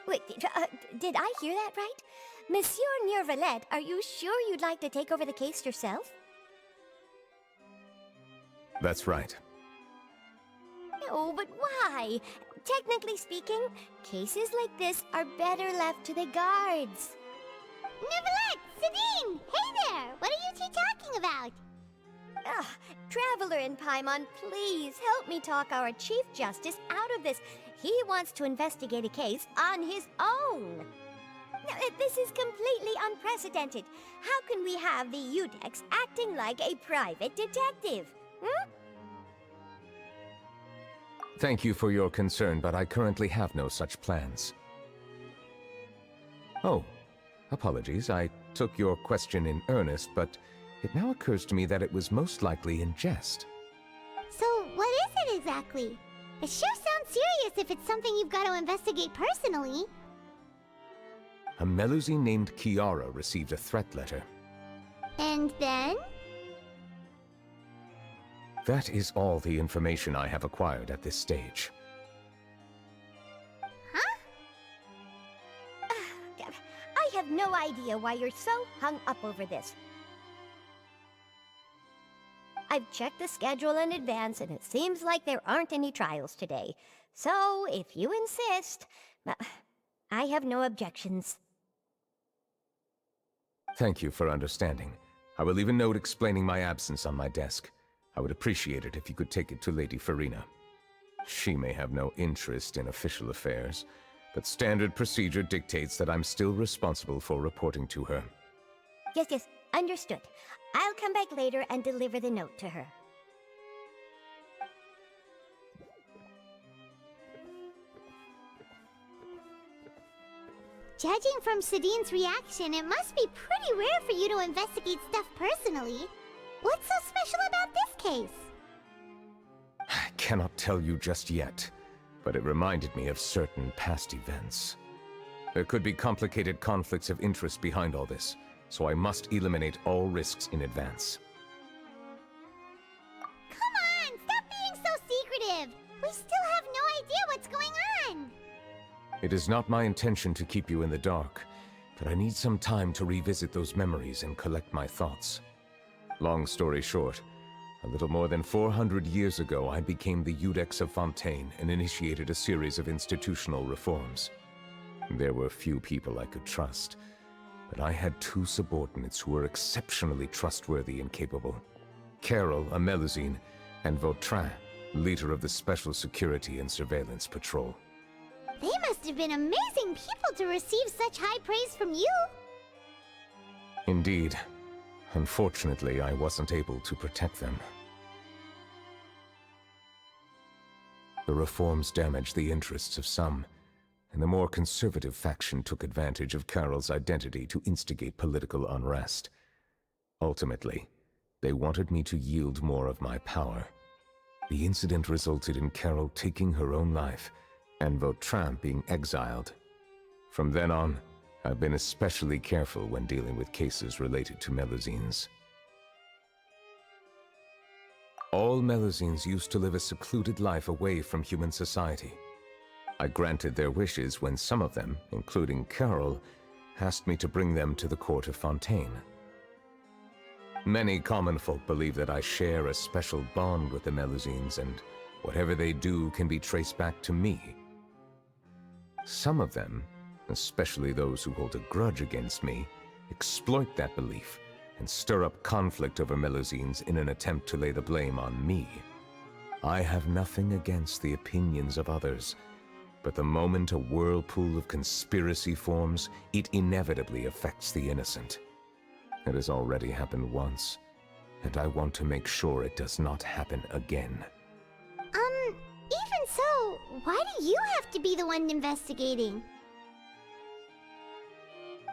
Wait, did I hear that right? Monsieur Neuvillette, are you sure you'd like to take over the case yourself? That's right. No, but why? Technically speaking, cases like this are better left to the guards. Neuvillette! Sabine! Hey there! What are you two talking about? Traveler in Paimon, please help me talk our Chief Justice out of this. He wants to investigate a case on his own. Now, this is completely unprecedented. How can we have the Udex acting like a private detective? Hmm? Thank you for your concern, but I currently have no such plans. Oh, apologies. I took your question in earnest, but it now occurs to me that it was most likely in jest. So, what is it exactly? It sure sounds serious if it's something you've got to investigate personally. A Melusine named Kiara received a threat letter. And then? That is all the information I have acquired at this stage. Huh? I have no idea why you're so hung up over this. I've checked the schedule in advance, and it seems like there aren't any trials today. So, if you insist, I have no objections. Thank you for understanding. I will leave a note explaining my absence on my desk. I would appreciate it if you could take it to Lady Farina. She may have no interest in official affairs, but standard procedure dictates that I'm still responsible for reporting to her. Yes, understood. I'll come back later and deliver the note to her. Judging from Sadine's reaction, it must be pretty rare for you to investigate stuff personally. What's so special about this case? I cannot tell you just yet, but it reminded me of certain past events. There could be complicated conflicts of interest behind all this, so I must eliminate all risks in advance. Come on, stop being so secretive! We still have no idea what's going on! It is not my intention to keep you in the dark, but I need some time to revisit those memories and collect my thoughts. Long story short, a little more than 400 years ago I became the Udex of Fontaine and initiated a series of institutional reforms. There were few people I could trust, but I had two subordinates who were exceptionally trustworthy and capable. Carol, a Melusine, and Vautrin, leader of the Special Security and Surveillance Patrol. They must have been amazing people to receive such high praise from you! Indeed. Unfortunately, I wasn't able to protect them. The reforms damaged the interests of some, and the more conservative faction took advantage of Carol's identity to instigate political unrest. Ultimately, they wanted me to yield more of my power. The incident resulted in Carol taking her own life, and Vautrin being exiled. From then on, I've been especially careful when dealing with cases related to Melusines. All Melusines used to live a secluded life away from human society. I granted their wishes when some of them, including Carol, asked me to bring them to the court of Fontaine. Many common folk believe that I share a special bond with the Melusines, and whatever they do can be traced back to me. Some of them, especially those who hold a grudge against me, exploit that belief and stir up conflict over Melusines in an attempt to lay the blame on me. I have nothing against the opinions of others, but the moment a whirlpool of conspiracy forms, it inevitably affects the innocent. It has already happened once, and I want to make sure it does not happen again. Even so, why do you have to be the one investigating?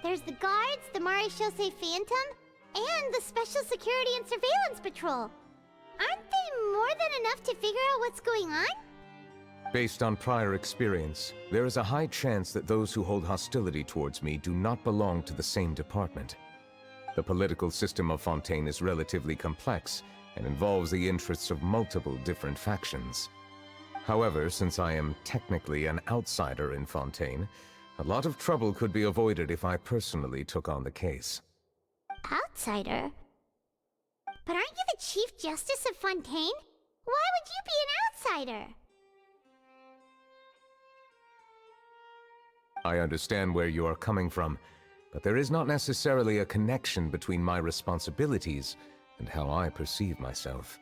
There's the guards, the Maréchaussée Phantom, and the Special Security and Surveillance Patrol. Aren't they more than enough to figure out what's going on? Based on prior experience, there is a high chance that those who hold hostility towards me do not belong to the same department. The political system of Fontaine is relatively complex and involves the interests of multiple different factions. However, since I am technically an outsider in Fontaine, A lot of trouble could be avoided if I personally took on the case. Outsider? But aren't you the Chief Justice of Fontaine? Why would you be an outsider? I understand where you are coming from, but there is not necessarily a connection between my responsibilities and how I perceive myself.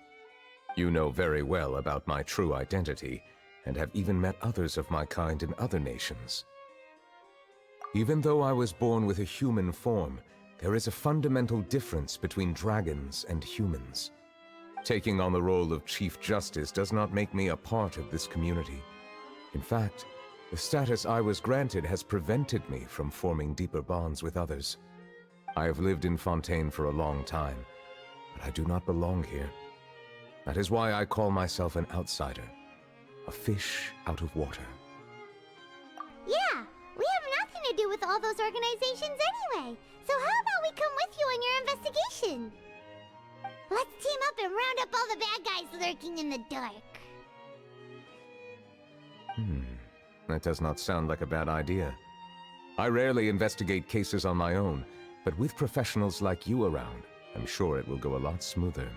You know very well about my true identity, and have even met others of my kind in other nations. Even though I was born with a human form, there is a fundamental difference between dragons and humans. Taking on the role of Chief Justice does not make me a part of this community. In fact, the status I was granted has prevented me from forming deeper bonds with others. I have lived in Fontaine for a long time, but I do not belong here. That is why I call myself an outsider, a fish out of water. Yeah, we have nothing to do with all those organizations anyway. So how about we come with you on your investigation? Let's team up and round up all the bad guys lurking in the dark. That does not sound like a bad idea. I rarely investigate cases on my own, but with professionals like you around, I'm sure it will go a lot smoother.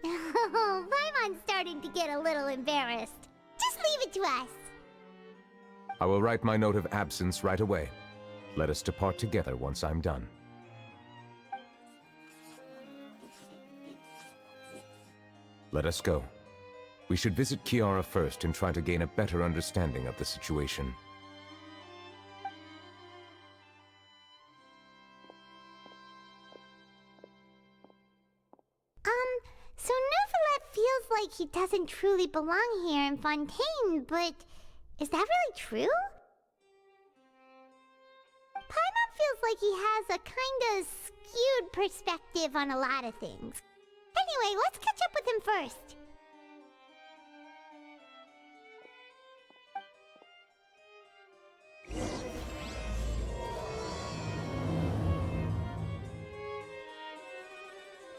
Oh, Paimon's starting to get a little embarrassed. Just leave it to us. I will write my note of absence right away. Let us depart together once I'm done. Let us go. We should visit Kiara first and try to gain a better understanding of the situation. So Neuvillette feels like he doesn't truly belong here in Fontaine, but is that really true? Paimon feels like he has a kinda skewed perspective on a lot of things. Anyway, let's catch up with him first.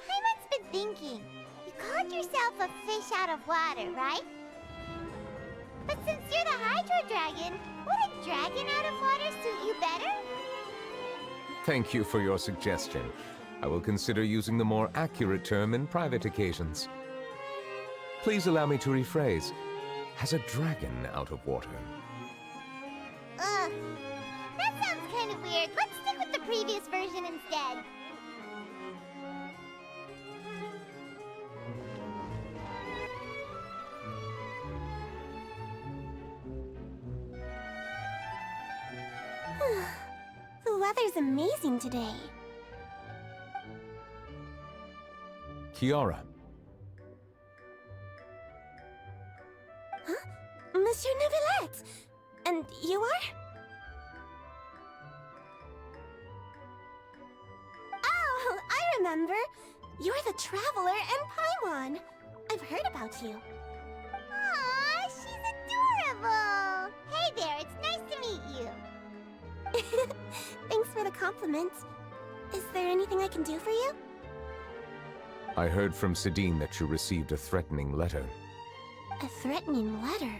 Paimon's been thinking. You called yourself a fish out of water, right? But since you're the Hydro Dragon, would a dragon out of water suit you better? Thank you for your suggestion. I will consider using the more accurate term in private occasions. Please allow me to rephrase. Has a dragon out of water? Ugh. That sounds kind of weird. Let's stick with the previous version instead. The weather's amazing today. Kiara. Huh? Monsieur Neuvillette! And you are? Oh, I remember! You're the Traveler and Paimon. I've heard about you. Aw, she's adorable! Hey there, it's nice to meet you. Thanks for the compliment. Is there anything I can do for you? I heard from Sidine that you received a threatening letter. A threatening letter?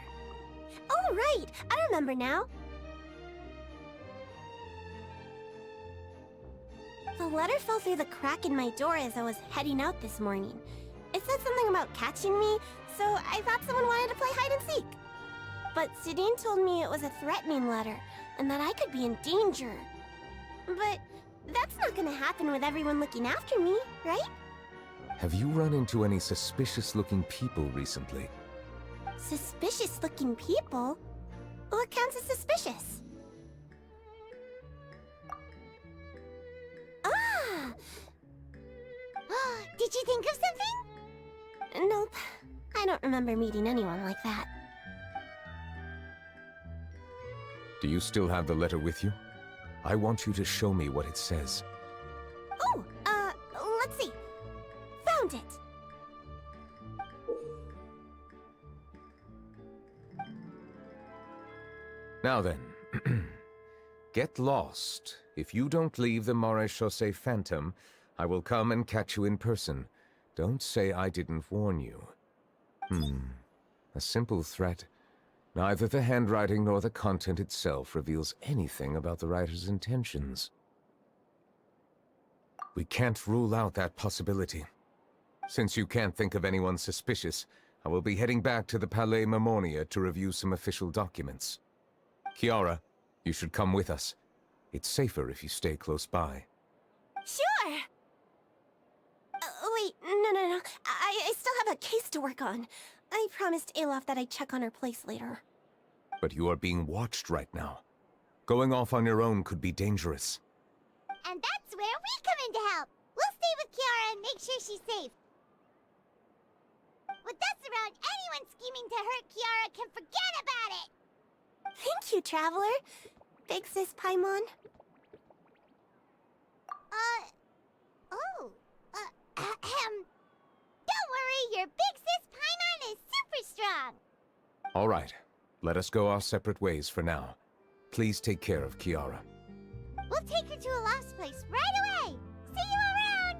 Oh, right! I remember now. The letter fell through the crack in my door as I was heading out this morning. It said something about catching me, so I thought someone wanted to play hide and seek. But Sidine told me it was a threatening letter, and that I could be in danger. But that's not gonna happen with everyone looking after me, right? Have you run into any suspicious-looking people recently? Suspicious-looking people? What counts as suspicious? Ah! Did you think of something? Nope. I don't remember meeting anyone like that. Do you still have the letter with you? I want you to show me what it says. Oh, let's see. Found it! Now then, get lost. If you don't leave the Maréchaussée Phantom, I will come and catch you in person. Don't say I didn't warn you. A simple threat, Neither the handwriting nor the content itself reveals anything about the writer's intentions. We can't rule out that possibility. Since you can't think of anyone suspicious, I will be heading back to the Palais Mermonia to review some official documents. Kiara, you should come with us. It's safer if you stay close by. Sure! Wait, no. I still have a case to work on. I promised Alof that I'd check on her place later. But you are being watched right now. Going off on your own could be dangerous. And that's where we come in to help. We'll stay with Kiara and make sure she's safe. With us around, anyone scheming to hurt Kiara can forget about it! Thank you, Traveler. Big Sis Paimon. Don't worry, your Big Sis Paimon is super strong! All right, let us go our separate ways for now. Please take care of Kiara. We'll take her to a lost place right away! See you around!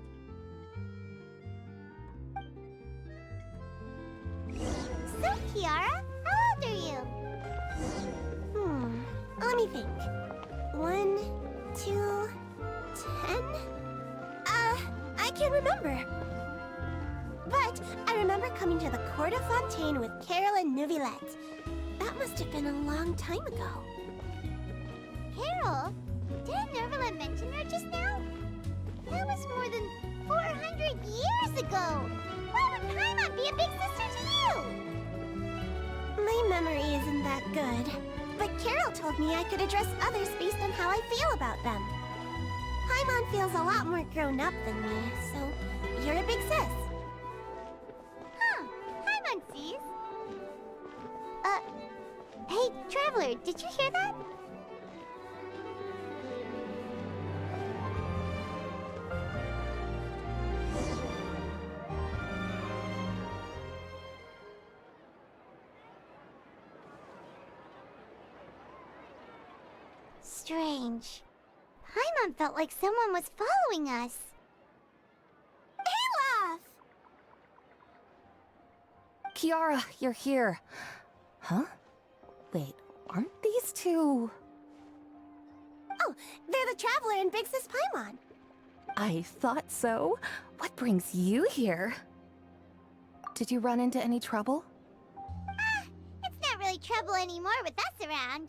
So, Kiara, how old are you? Let me think. 1, 2, 10? I can't remember. But I remember coming to the Court of Fontaine with Carol and Neuvillette. That must have been a long time ago. Carol? Didn't Neuvillette mention her just now? That was more than 400 years ago! Why would Paimon be a big sister to you? My memory isn't that good. But Carol told me I could address others based on how I feel about them. Paimon feels a lot more grown up than me, so you're a big sis. Huh, Paimon sees. Hey, Traveler, did you hear that? Strange. Paimon felt like someone was following us. Olaf! Kiara, you're here. Huh? Wait, aren't these two... Oh, they're the Traveler and Big Sis Paimon. I thought so. What brings you here? Did you run into any trouble? It's not really trouble anymore with us around.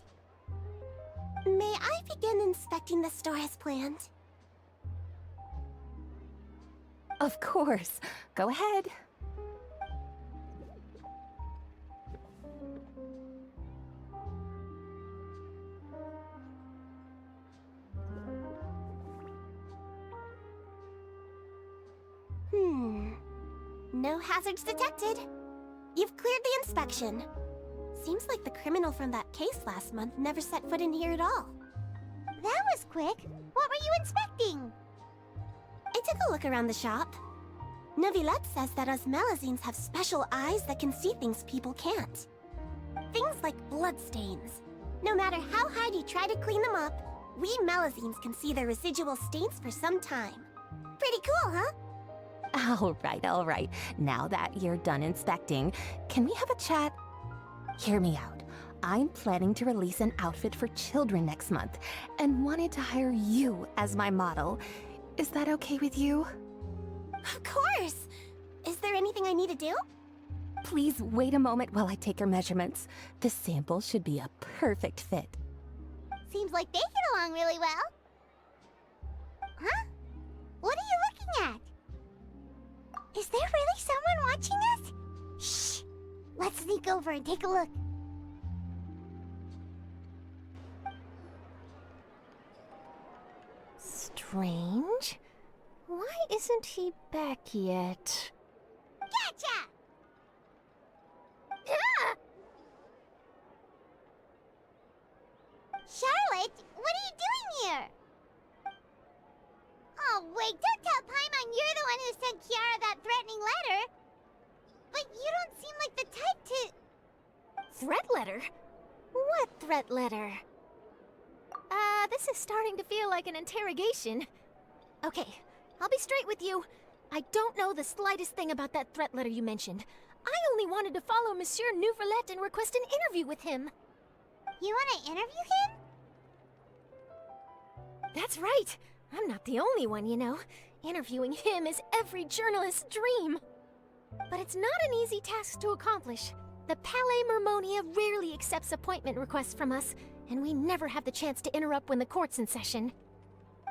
May I begin inspecting the store as planned? Of course. Go ahead. No hazards detected. You've cleared the inspection. Seems like the criminal from that case last month never set foot in here at all. That was quick. What were you inspecting? I took a look around the shop. Neuvillette says that us Melazines have special eyes that can see things people can't. Things like bloodstains. No matter how hard you try to clean them up, we Melazines can see their residual stains for some time. Pretty cool, huh? All right. Now that you're done inspecting, can we have a chat? Hear me out. I'm planning to release an outfit for children next month, and wanted to hire you as my model. Is that okay with you? Of course! Is there anything I need to do? Please wait a moment while I take your measurements. The sample should be a perfect fit. Seems like they get along really well. Huh? What are you looking at? Is there really someone watching us? Shh! Let's sneak over and take a look. Strange. Why isn't he back yet? Gotcha! Charlotte, what are you doing here? Oh, wait, don't tell Paimon you're the one who sent Kiara that threatening letter. But you don't seem like the type to... Threat letter? What threat letter? This is starting to feel like an interrogation. Okay, I'll be straight with you. I don't know the slightest thing about that threat letter you mentioned. I only wanted to follow Monsieur Neuvillette and request an interview with him. You want to interview him? That's right. I'm not the only one, you know. Interviewing him is every journalist's dream. But it's not an easy task to accomplish. The Palais Mermonia rarely accepts appointment requests from us, and we never have the chance to interrupt when the court's in session.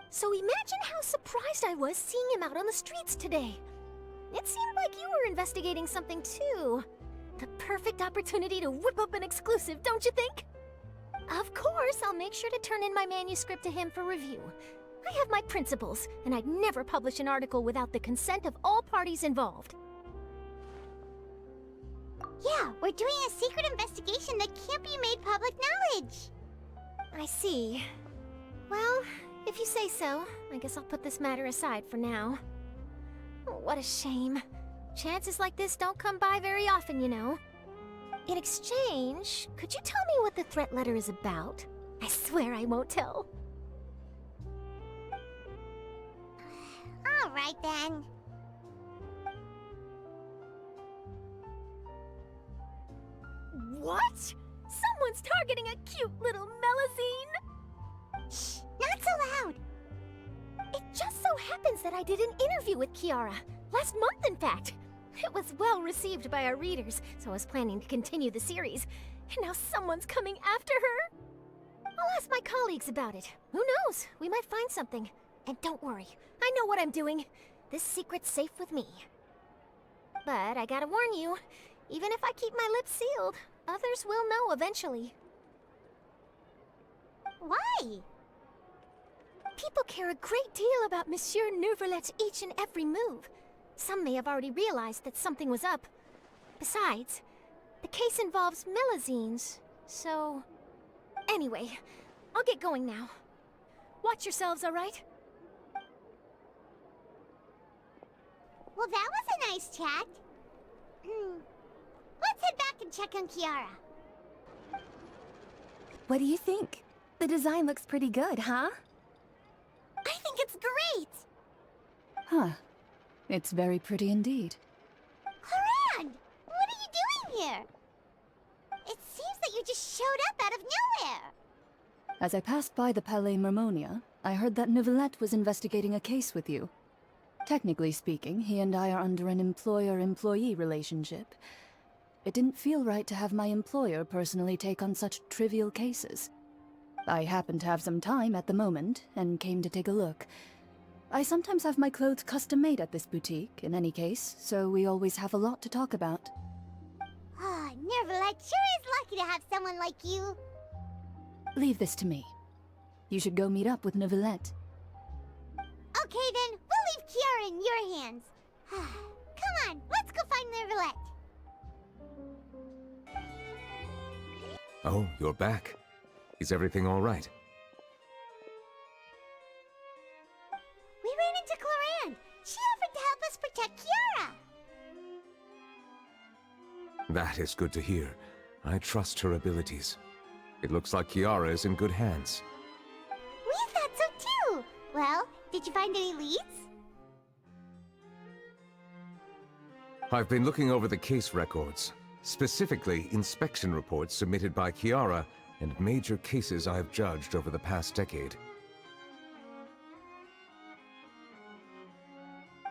So imagine how surprised I was seeing him out on the streets today. It seemed like you were investigating something too. The perfect opportunity to whip up an exclusive, don't you think? Of course, I'll make sure to turn in my manuscript to him for review. I have my principles, and I'd never publish an article without the consent of all parties involved. Yeah, we're doing a secret investigation that can't be made public knowledge. I see. Well, if you say so, I guess I'll put this matter aside for now. What a shame. Chances like this don't come by very often, you know. In exchange, could you tell me what the threat letter is about? I swear I won't tell. All right, then. What? Someone's targeting a cute little Melusine? Shh, not so loud. It just so happens that I did an interview with Kiara. Last month, in fact. It was well received by our readers, so I was planning to continue the series. And now someone's coming after her? I'll ask my colleagues about it. Who knows? We might find something. And don't worry, I know what I'm doing. This secret's safe with me. But I gotta warn you, even if I keep my lips sealed, others will know eventually. Why? People care a great deal about Monsieur Neuvillette's each and every move. Some may have already realized that something was up. Besides, the case involves Melusines, so... Anyway, I'll get going now. Watch yourselves, all right? Well, that was a nice chat. Let's head back and check on Kiara. What do you think? The design looks pretty good, huh? I think it's great! Huh. It's very pretty indeed. Clorinde! What are you doing here? It seems that you just showed up out of nowhere. As I passed by the Palais Mermonia, I heard that Neuvillette was investigating a case with you. Technically speaking, he and I are under an employer-employee relationship. It didn't feel right to have my employer personally take on such trivial cases. I happen to have some time at the moment, and came to take a look. I sometimes have my clothes custom-made at this boutique, in any case, so we always have a lot to talk about. Ah, Neuvillette sure is lucky to have someone like you. Leave this to me. You should go meet up with Neuvillette. Okay then, we'll leave Kiara in your hands. Come on, let's go find Neuvillette. Oh, you're back. Is everything all right? We ran into Clorinde. She offered to help us protect Kiara. That is good to hear. I trust her abilities. It looks like Kiara is in good hands. We thought so too. Well, did you find any leads? I've been looking over the case records, specifically inspection reports submitted by Kiara and major cases I have judged over the past decade.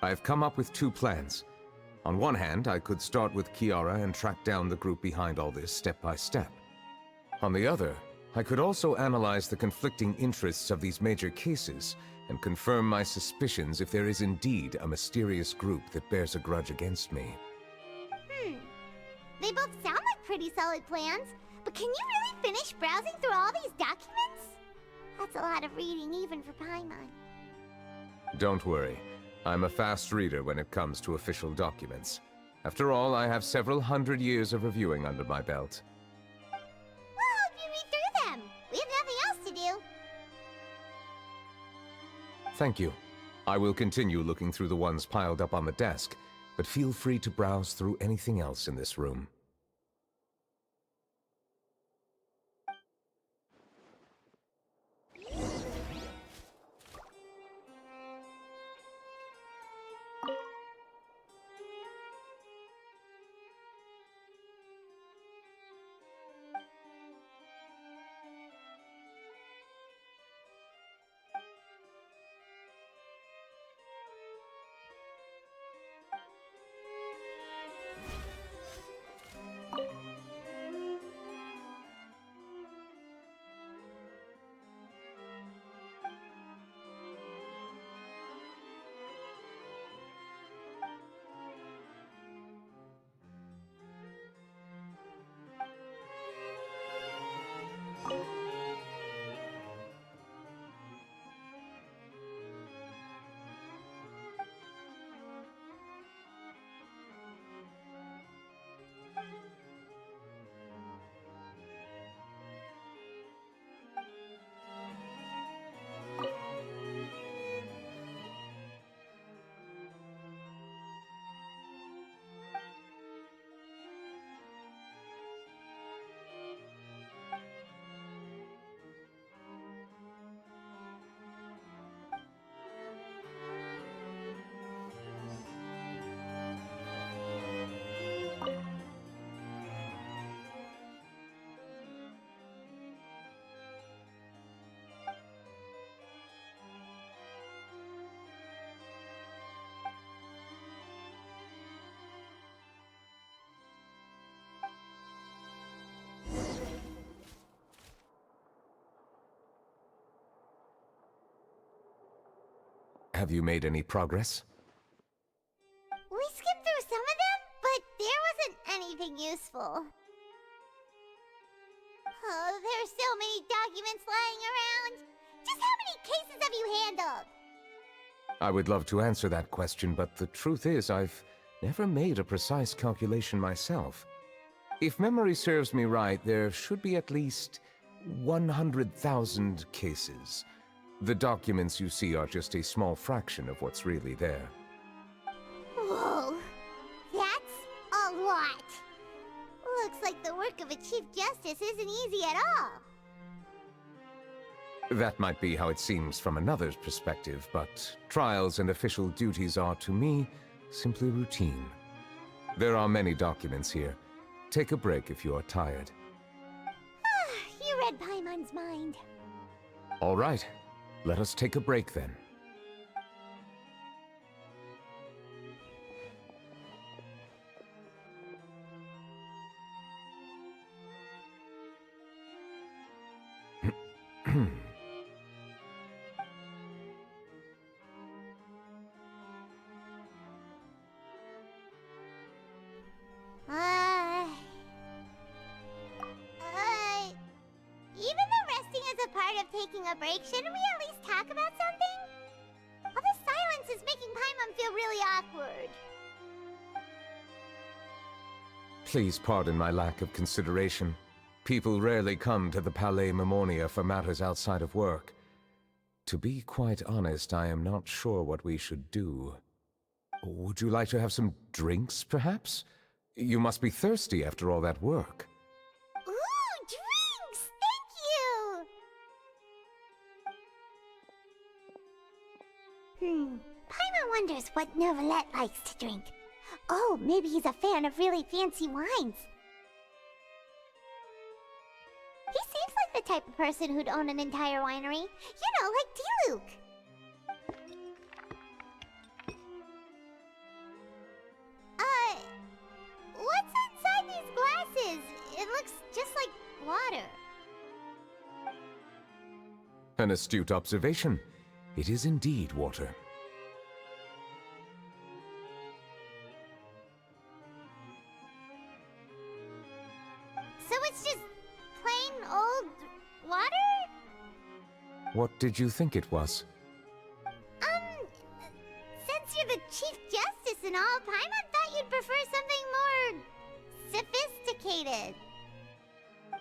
I have come up with two plans. On one hand, I could start with Kiara and track down the group behind all this step by step. On the other, I could also analyze the conflicting interests of these major cases and confirm my suspicions if there is indeed a mysterious group that bears a grudge against me. They both sound like pretty solid plans, but can you really finish browsing through all these documents? That's a lot of reading even for Paimon. Don't worry. I'm a fast reader when it comes to official documents. After all, I have several hundred years of reviewing under my belt. We'll help you read through them. We have nothing else to do. Thank you. I will continue looking through the ones piled up on the desk, but feel free to browse through anything else in this room. Have you made any progress? We skimmed through some of them, but there wasn't anything useful. Oh, there's so many documents lying around. Just how many cases have you handled? I would love to answer that question, but the truth is I've never made a precise calculation myself. If memory serves me right, there should be at least 100,000 cases. The documents you see are just a small fraction of what's really there. Whoa, that's a lot. Looks like the work of a Chief Justice isn't easy at all. That might be how it seems from another's perspective, but trials and official duties are, to me, simply routine. There are many documents here. Take a break if you are tired. You read Paimon's mind. All right, let us take a break then. Even though resting is a part of taking a break, shouldn't we at least talk about something? All this silence is making Paimon feel really awkward. Please pardon my lack of consideration. People rarely come to the Palais Mermonia for matters outside of work. To be quite honest, I am not sure what we should do. Would you like to have some drinks, perhaps? You must be thirsty after all that work. Ooh, drinks! Thank you! Paimon wonders what Neuvillette likes to drink. Oh, maybe he's a fan of really fancy wines. He seems like the type of person who'd own an entire winery. You know, like Diluc. What's inside these glasses? It looks just like water. An astute observation. It is indeed water. So it's just plain old water? What did you think it was? Since you're the Chief Justice and all, Paimon thought you'd prefer something more sophisticated.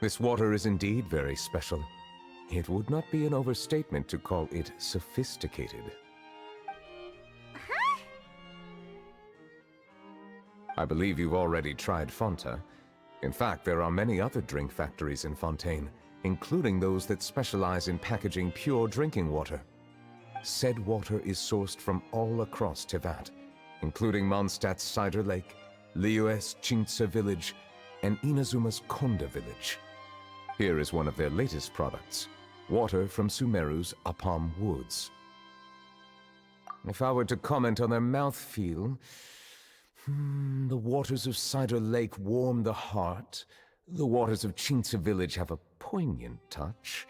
This water is indeed very special. It would not be an overstatement to call it sophisticated. Huh? I believe you've already tried Fonta. In fact, there are many other drink factories in Fontaine, including those that specialize in packaging pure drinking water. Said water is sourced from all across Tevat, including Mondstadt's Cider Lake, Liyue's Chintsa village, and Inazuma's Konda village. Here is one of their latest products, water from Sumeru's Apam Woods. If I were to comment on their mouthfeel, the waters of Cider Lake warm the heart, the waters of Chintsa village have a poignant touch,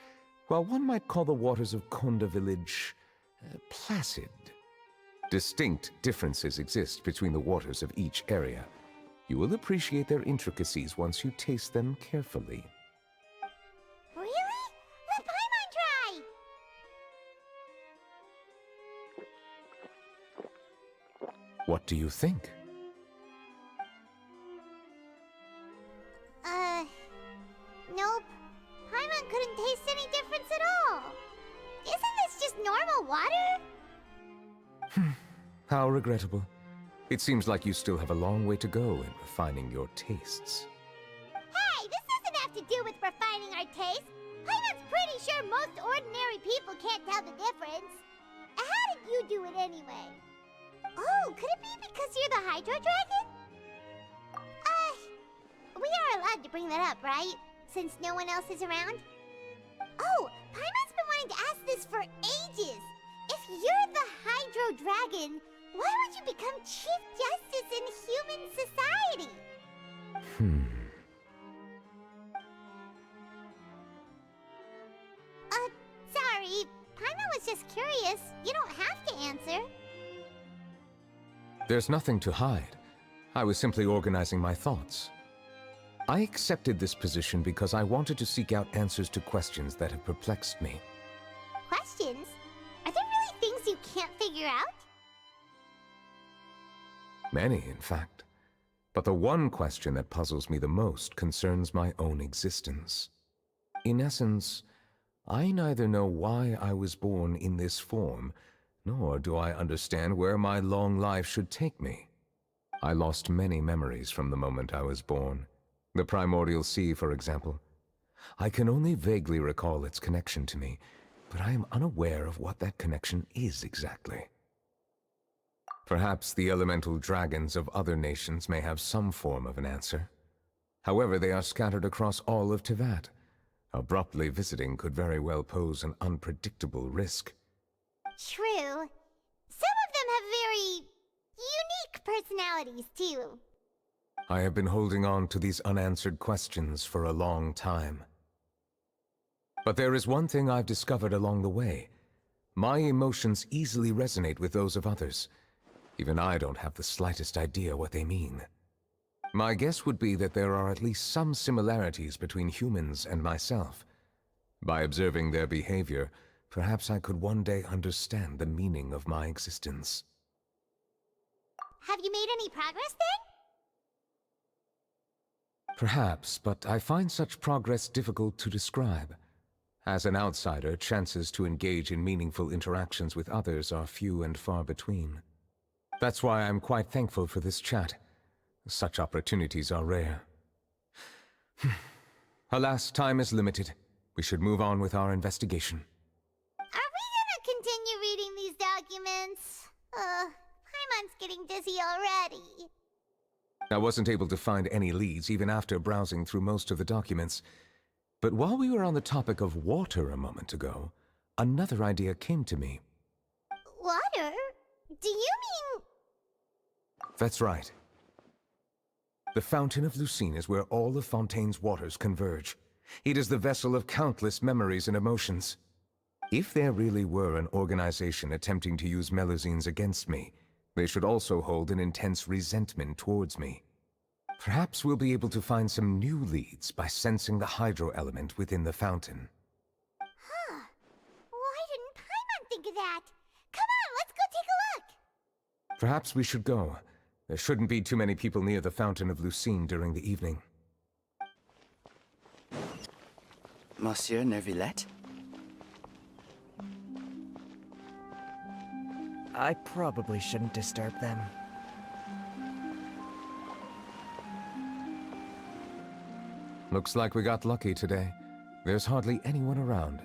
while one might call the waters of Konda village placid. Distinct differences exist between the waters of each area. You will appreciate their intricacies once you taste them carefully. Really? Let Paimon try! What do you think? Nope. Paimon couldn't taste any difference at all. Isn't this just normal water? How regrettable. It seems like you still have a long way to go in refining your tastes. Hey, this doesn't have to do with refining our taste. Paimon's pretty sure most ordinary people can't tell the difference. How did you do it anyway? Oh, could it be because you're the Hydro Dragon? We are allowed to bring that up, right? Since no one else is around? Oh, Paimon's been wanting to ask this for ages. If you're the Hydro Dragon, why would you become Chief Justice in human society? Sorry. Paimon was just curious. You don't have to answer. There's nothing to hide. I was simply organizing my thoughts. I accepted this position because I wanted to seek out answers to questions that have perplexed me. Questions? Are there really things you can't figure out? Many, in fact. But the one question that puzzles me the most concerns my own existence. In essence, I neither know why I was born in this form, nor do I understand where my long life should take me. I lost many memories from the moment I was born. The primordial sea, for example. I can only vaguely recall its connection to me, but I am unaware of what that connection is exactly. Perhaps the elemental dragons of other nations may have some form of an answer. However, they are scattered across all of Teyvat. Abruptly visiting could very well pose an unpredictable risk. True. Some of them have very unique personalities, too. I have been holding on to these unanswered questions for a long time. But there is one thing I've discovered along the way. My emotions easily resonate with those of others. Even I don't have the slightest idea what they mean. My guess would be that there are at least some similarities between humans and myself. By observing their behavior, perhaps I could one day understand the meaning of my existence. Have you made any progress then? Perhaps, but I find such progress difficult to describe. As an outsider, chances to engage in meaningful interactions with others are few and far between. That's why I'm quite thankful for this chat. Such opportunities are rare. Alas, time is limited. We should move on with our investigation. Are we gonna continue reading these documents? Paimon's getting dizzy already. I wasn't able to find any leads even after browsing through most of the documents. But while we were on the topic of water a moment ago, another idea came to me. Water? Do you mean... That's right. The Fountain of Lucine is where all of Fontaine's waters converge. It is the vessel of countless memories and emotions. If there really were an organization attempting to use Melusines against me, they should also hold an intense resentment towards me. Perhaps we'll be able to find some new leads by sensing the hydro element within the fountain. Huh. Why didn't Paimon think of that? Come on, let's go take a look! Perhaps we should go. There shouldn't be too many people near the Fountain of Lucine during the evening. Monsieur Neuvillette? I probably shouldn't disturb them. Looks like we got lucky today. There's hardly anyone around.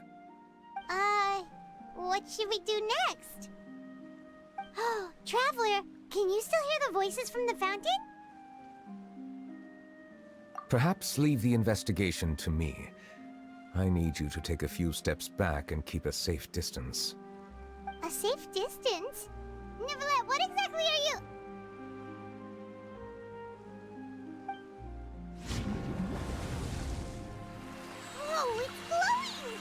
What should we do next? Oh, Traveler, can you still hear the voices from the fountain? Perhaps leave the investigation to me. I need you to take a few steps back and keep a safe distance. A safe distance? Neuvillette, what exactly are you... Oh, it's glowing!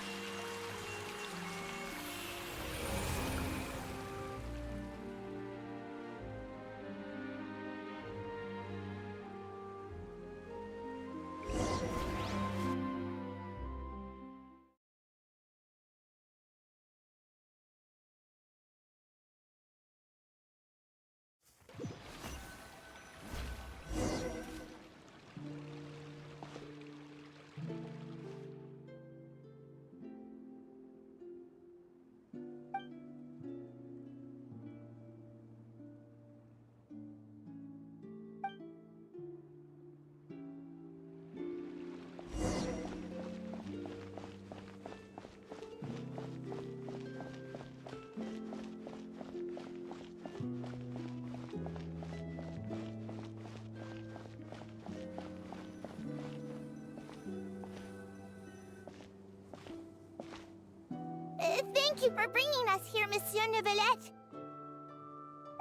Thank you for bringing us here, Monsieur Neuvillette.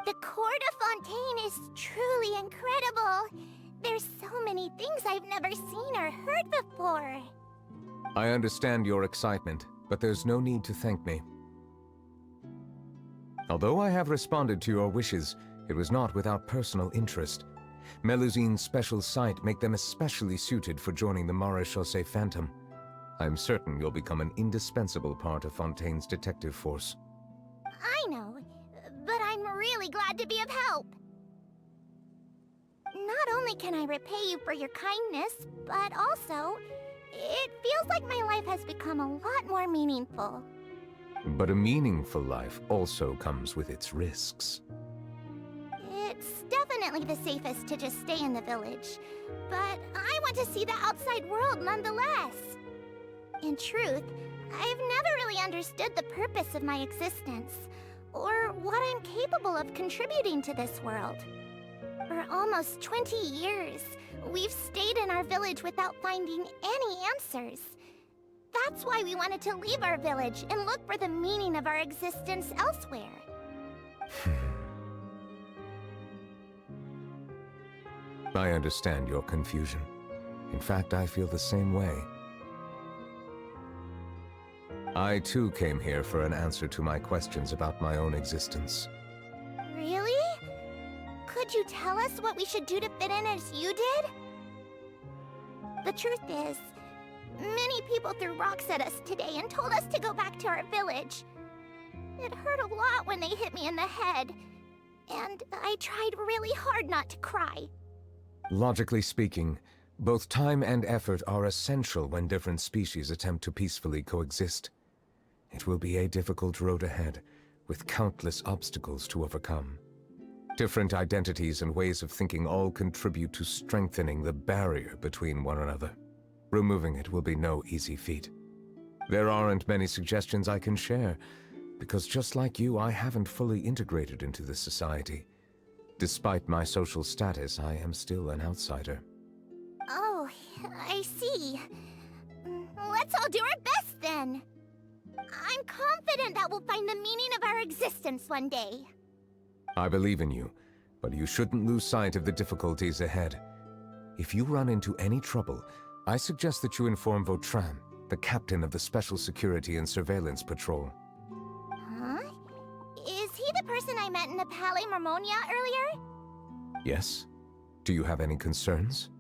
The court of Fontaine is truly incredible. There's so many things I've never seen or heard before. I understand your excitement, but there's no need to thank me. Although I have responded to your wishes, it was not without personal interest. Melusine's special sight make them especially suited for joining the Maréchaussée Phantom. I'm certain you'll become an indispensable part of Fontaine's detective force. I know, but I'm really glad to be of help. Not only can I repay you for your kindness, but also, it feels like my life has become a lot more meaningful. But a meaningful life also comes with its risks. It's definitely the safest to just stay in the village, but I want to see the outside world nonetheless. In truth, I've never really understood the purpose of my existence, or what I'm capable of contributing to this world. For almost 20 years, we've stayed in our village without finding any answers. That's why we wanted to leave our village and look for the meaning of our existence elsewhere. I understand your confusion. In fact, I feel the same way. I too came here for an answer to my questions about my own existence. Really? Could you tell us what we should do to fit in as you did? The truth is, many people threw rocks at us today and told us to go back to our village. It hurt a lot when they hit me in the head, and I tried really hard not to cry. Logically speaking, both time and effort are essential when different species attempt to peacefully coexist. It will be a difficult road ahead, with countless obstacles to overcome. Different identities and ways of thinking all contribute to strengthening the barrier between one another. Removing it will be no easy feat. There aren't many suggestions I can share, because just like you, I haven't fully integrated into this society. Despite my social status, I am still an outsider. Oh, I see. Let's all do our best then. I'm confident that we'll find the meaning of our existence one day. I believe in you, but you shouldn't lose sight of the difficulties ahead. If you run into any trouble, I suggest that you inform Vautrin, the captain of the Special Security and Surveillance Patrol. Huh? Is he the person I met in the Palais Marmonia earlier? Yes? Do you have any concerns?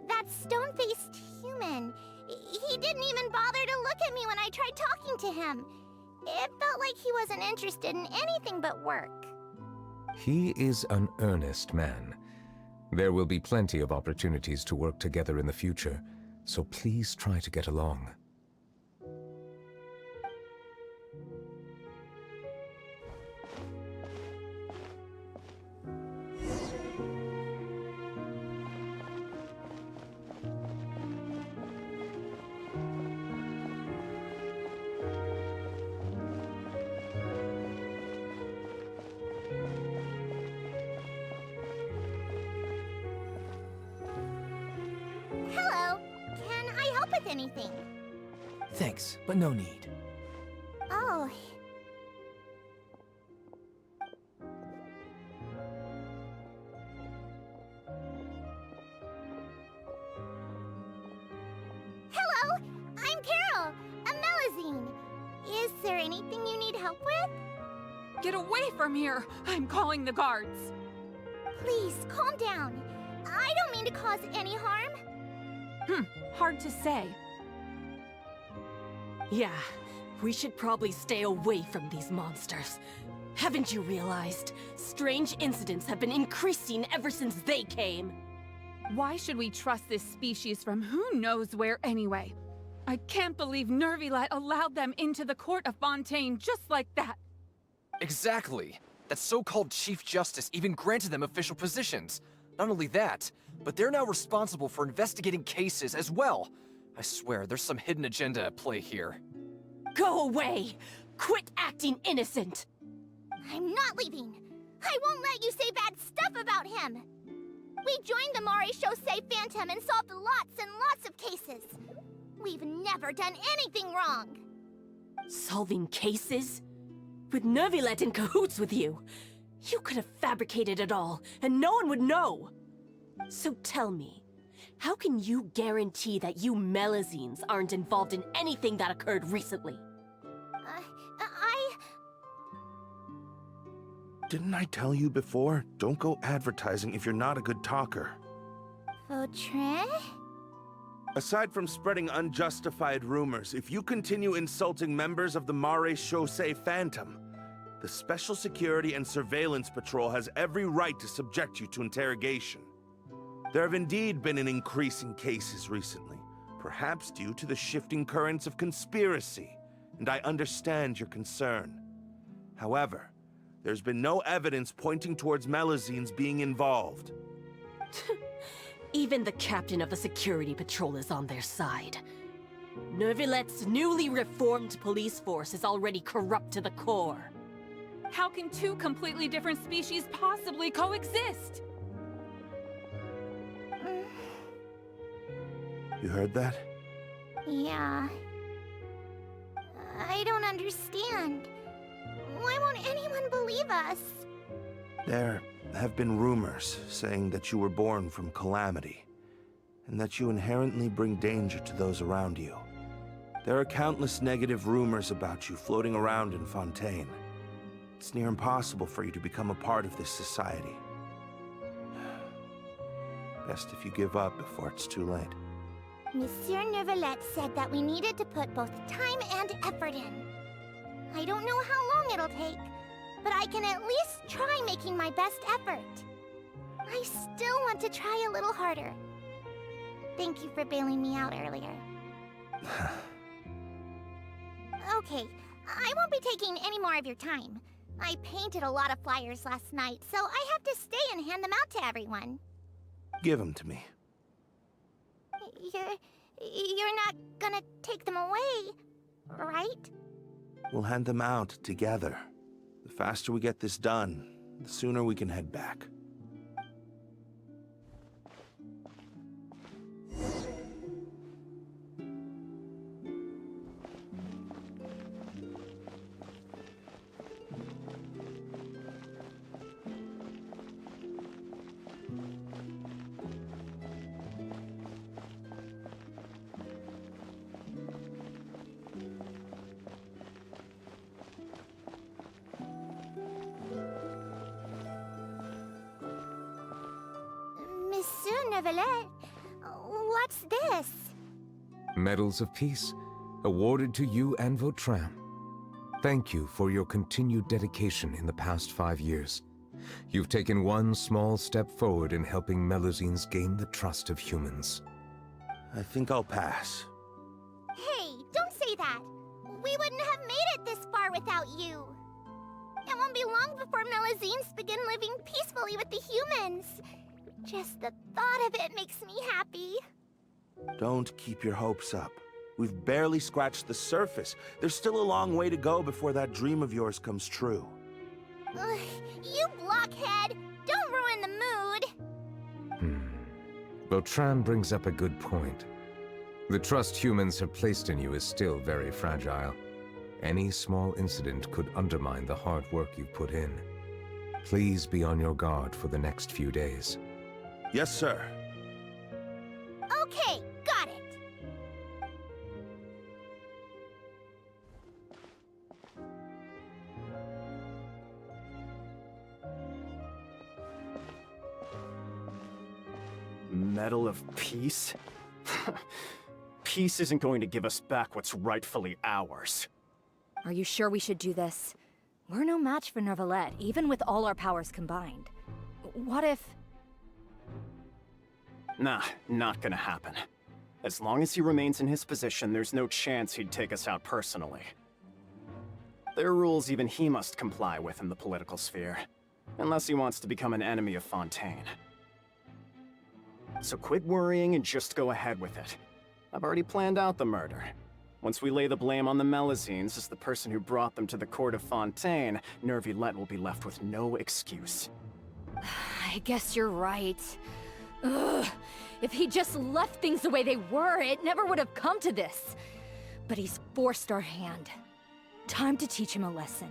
That stone-faced human. He didn't even bother to look at me when I tried talking to him. It felt like he wasn't interested in anything but work. He is an earnest man. There will be plenty of opportunities to work together in the future, so please try to get along. Hello. Can I help with anything? Thanks, but no need. Oh. Hello, I'm Carol, a Melusine. Is there anything you need help with? Get away from here! I'm calling the guards! Please, calm down. I don't mean to cause any harm. Hard to say. Yeah, we should probably stay away from these monsters. Haven't you realized? Strange incidents have been increasing ever since they came. Why should we trust this species from who knows where anyway? I can't believe Neuvillette allowed them into the court of Fontaine just like that. Exactly. That so-called Chief Justice even granted them official positions. Not only that, but they're now responsible for investigating cases as well. I swear, there's some hidden agenda at play here. Go away! Quit acting innocent! I'm not leaving. I won't let you say bad stuff about him. We joined the Maréchaussée Phantom and solved lots and lots of cases. We've never done anything wrong. Solving cases? With Neuvillette in cahoots with you? You could have fabricated it all, and no one would know! So tell me, how can you guarantee that you Melusines aren't involved in anything that occurred recently? Didn't I tell you before? Don't go advertising if you're not a good talker. Vautrin? Aside from spreading unjustified rumors, if you continue insulting members of the Mare Chaussee Phantom, the Special Security and Surveillance Patrol has every right to subject you to interrogation. There have indeed been an increase in cases recently, perhaps due to the shifting currents of conspiracy, and I understand your concern. However, there's been no evidence pointing towards Melusines being involved. Even the captain of the security patrol is on their side. Neuvillette's newly reformed police force is already corrupt to the core. How can two completely different species possibly coexist? You heard that? Yeah. I don't understand. Why won't anyone believe us? There have been rumors saying that you were born from calamity, and that you inherently bring danger to those around you. There are countless negative rumors about you floating around in Fontaine. It's near impossible for you to become a part of this society. Best if you give up before it's too late. Monsieur Neuvillette said that we needed to put both time and effort in. I don't know how long it'll take, but I can at least try making my best effort. I still want to try a little harder. Thank you for bailing me out earlier. Okay, I won't be taking any more of your time. I painted a lot of flyers last night, so I have to stay and hand them out to everyone. Give them to me. You're not gonna take them away, right? We'll hand them out together. The faster we get this done, the sooner we can head back. Monsieur Neuvillette, what's this? Medals of Peace, awarded to you and Vautrin. Thank you for your continued dedication in the past 5 years. You've taken one small step forward in helping Melusines gain the trust of humans. I think I'll pass. Hey, don't say that. We wouldn't have made it this far without you. It won't be long before Melusines begin living peacefully with the humans. Just the thought of it makes me happy. Don't keep your hopes up. We've barely scratched the surface. There's still a long way to go before that dream of yours comes true. Ugh, you blockhead! Don't ruin the mood! Vautrin brings up a good point. The trust humans have placed in you is still very fragile. Any small incident could undermine the hard work you've put in. Please be on your guard for the next few days. Yes, sir. Okay, got it. Medal of Peace? Peace isn't going to give us back what's rightfully ours. Are you sure we should do this? We're no match for Neuvillette, even with all our powers combined. What if... Nah, not gonna happen. As long as he remains in his position, there's no chance he'd take us out personally. There are rules even he must comply with in the political sphere, unless he wants to become an enemy of Fontaine. So quit worrying and just go ahead with it. I've already planned out the murder. Once we lay the blame on the Melusines as the person who brought them to the court of Fontaine, Neuvillette will be left with no excuse. I guess you're right. Ugh. If he just left things the way they were, it never would have come to this. But he's forced our hand. Time to teach him a lesson.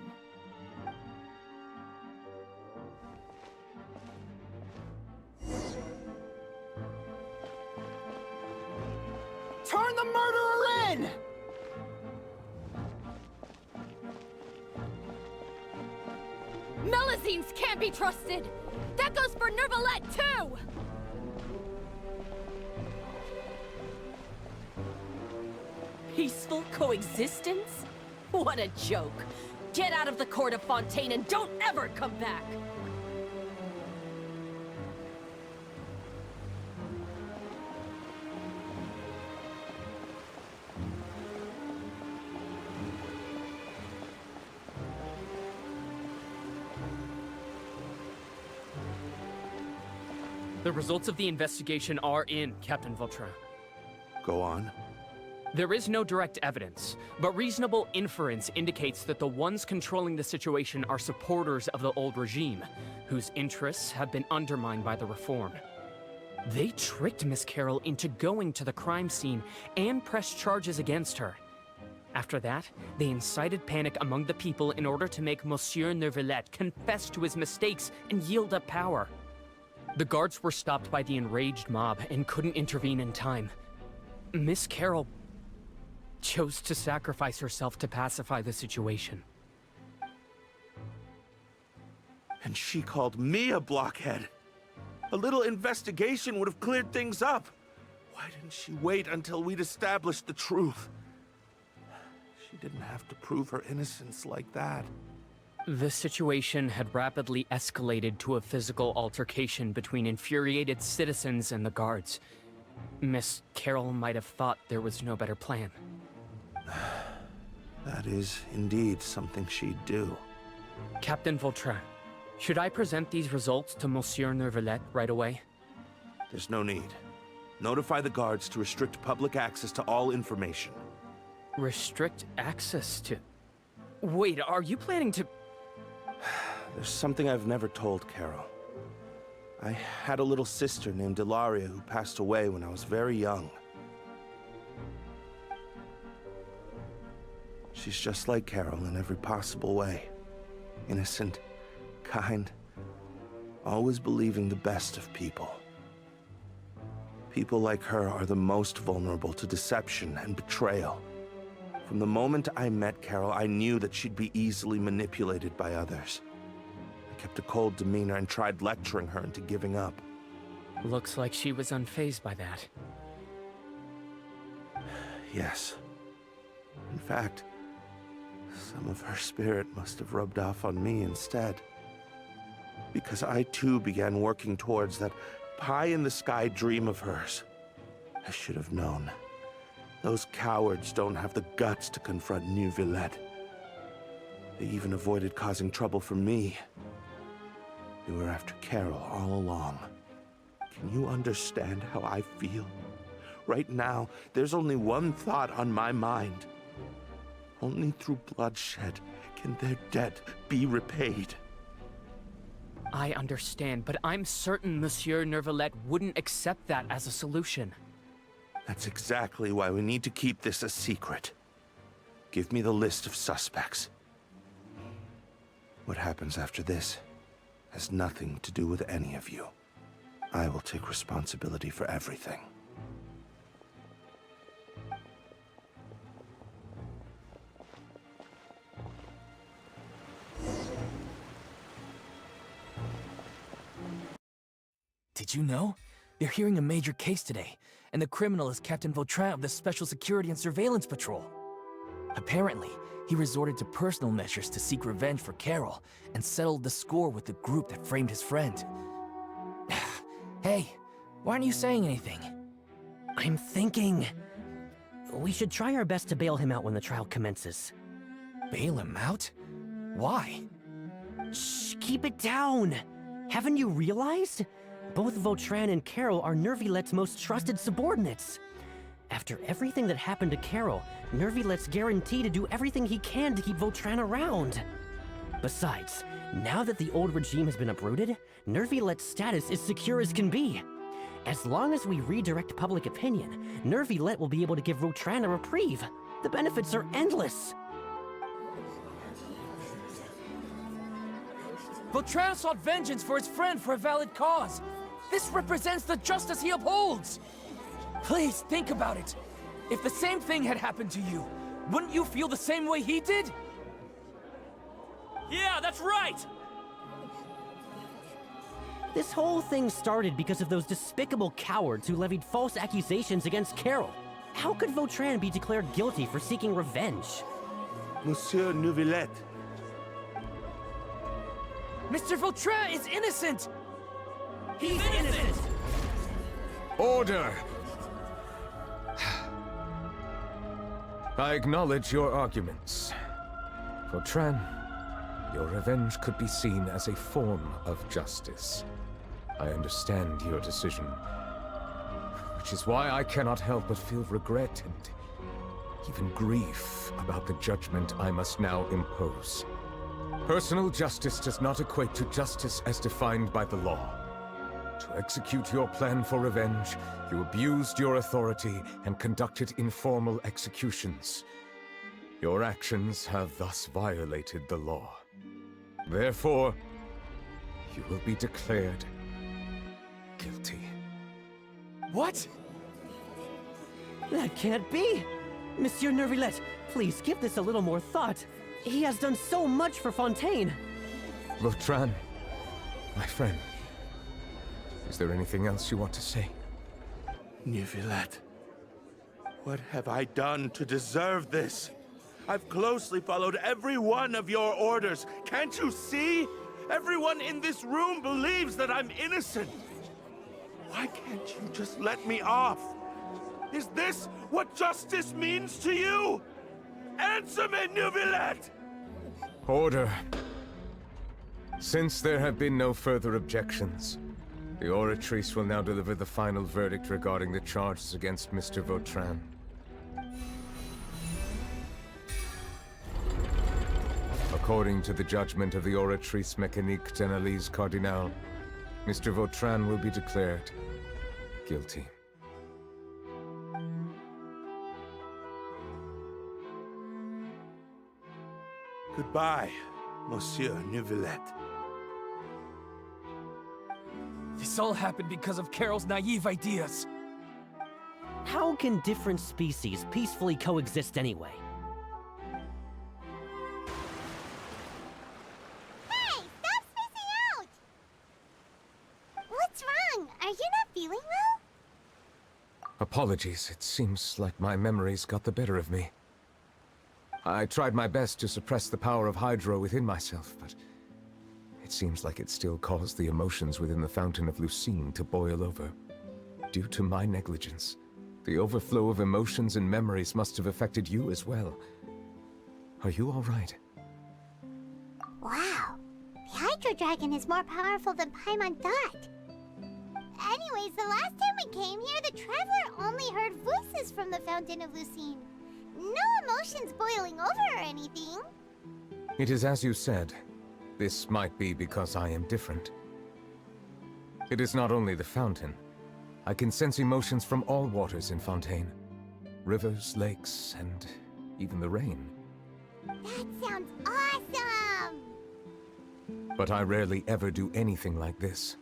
Turn the murderer in! Melusines can't be trusted! That goes for Neuvillette, too! Peaceful coexistence? What a joke. Get out of the court of Fontaine and don't ever come back! The results of the investigation are in, Captain Vautrin. Go on. There is no direct evidence, but reasonable inference indicates that the ones controlling the situation are supporters of the old regime, whose interests have been undermined by the reform. They tricked Miss Carroll into going to the crime scene and pressed charges against her. After that, they incited panic among the people in order to make Monsieur Neuvillette confess to his mistakes and yield up power. The guards were stopped by the enraged mob and couldn't intervene in time. Miss Carroll chose to sacrifice herself to pacify the situation. And she called me a blockhead. A little investigation would have cleared things up. Why didn't she wait until we'd established the truth? She didn't have to prove her innocence like that. The situation had rapidly escalated to a physical altercation between infuriated citizens and the guards. Miss Carroll might have thought there was no better plan. That is indeed something she'd do. Captain Vautrin, should I present these results to Monsieur Neuvillette right away? There's no need. Notify the guards to restrict public access to all information. Restrict access to... Wait, are you planning to... There's something I've never told Carol. I had a little sister named Ilaria who passed away when I was very young. She's just like Carol in every possible way. Innocent, kind, always believing the best of people. People like her are the most vulnerable to deception and betrayal. From the moment I met Carol, I knew that she'd be easily manipulated by others. I kept a cold demeanor and tried lecturing her into giving up. Looks like she was unfazed by that. Yes. In fact, some of her spirit must have rubbed off on me instead. Because I too began working towards that pie-in-the-sky dream of hers. I should have known. Those cowards don't have the guts to confront Neuvillette. They even avoided causing trouble for me. They were after Carol all along. Can you understand how I feel? Right now, there's only one thought on my mind. Only through bloodshed can their debt be repaid. I understand, but I'm certain Monsieur Neuvillette wouldn't accept that as a solution. That's exactly why we need to keep this a secret. Give me the list of suspects. What happens after this has nothing to do with any of you. I will take responsibility for everything. Did you know? They're hearing a major case today, and the criminal is Captain Vautrin of the Special Security and Surveillance Patrol. Apparently, he resorted to personal measures to seek revenge for Carol, and settled the score with the group that framed his friend. Hey, why aren't you saying anything? I'm thinking... we should try our best to bail him out when the trial commences. Bail him out? Why? Shh, keep it down! Haven't you realized? Both Vautrin and Carol are Neuvillette's most trusted subordinates. After everything that happened to Carol, Neuvillette's guaranteed to do everything he can to keep Vautrin around. Besides, now that the old regime has been uprooted, Neuvillette's status is secure as can be. As long as we redirect public opinion, Neuvillette will be able to give Vautrin a reprieve. The benefits are endless. Vautrin sought vengeance for his friend for a valid cause. This represents the justice he upholds. Please think about it. If the same thing had happened to you, wouldn't you feel the same way he did? Yeah, that's right! This whole thing started because of those despicable cowards who levied false accusations against Carol. How could Vautrin be declared guilty for seeking revenge? Monsieur Neuvillette. Mr. Vautrin is innocent! He's innocent! Order! I acknowledge your arguments. Vautrin, your revenge could be seen as a form of justice. I understand your decision, which is why I cannot help but feel regret and even grief about the judgment I must now impose. Personal justice does not equate to justice as defined by the law. To execute your plan for revenge, you abused your authority and conducted informal executions. Your actions have thus violated the law. Therefore, you will be declared guilty. What? That can't be! Monsieur Neuvillette, please give this a little more thought. He has done so much for Fontaine. Vautrin, my friend, is there anything else you want to say? Neuvillette, what have I done to deserve this? I've closely followed every one of your orders. Can't you see? Everyone in this room believes that I'm innocent. Why can't you just let me off? Is this what justice means to you? Answer me, Neuvillette! Order. Since there have been no further objections, the Oratrice will now deliver the final verdict regarding the charges against Mr. Vautrin. According to the judgment of the Oratrice Mécanique d'Analyse Cardinal, Mr. Vautrin will be declared guilty. Goodbye, Monsieur Neuvillette. This all happened because of Carol's naive ideas. How can different species peacefully coexist anyway? Hey, stop spacing out! What's wrong? Are you not feeling well? Apologies, it seems like my memories got the better of me. I tried my best to suppress the power of Hydro within myself, but it seems like it still caused the emotions within the Fountain of Lucine to boil over. Due to my negligence, the overflow of emotions and memories must have affected you as well. Are you all right? Wow, the Hydro Dragon is more powerful than Paimon thought. Anyways, the last time we came here, the Traveler only heard voices from the Fountain of Lucine. No emotions boiling over or anything. It is as you said. This might be because I am different. It is not only the fountain. I can sense emotions from all waters in Fontaine. Rivers, lakes, and even the rain. That sounds awesome! But I rarely ever do anything like this.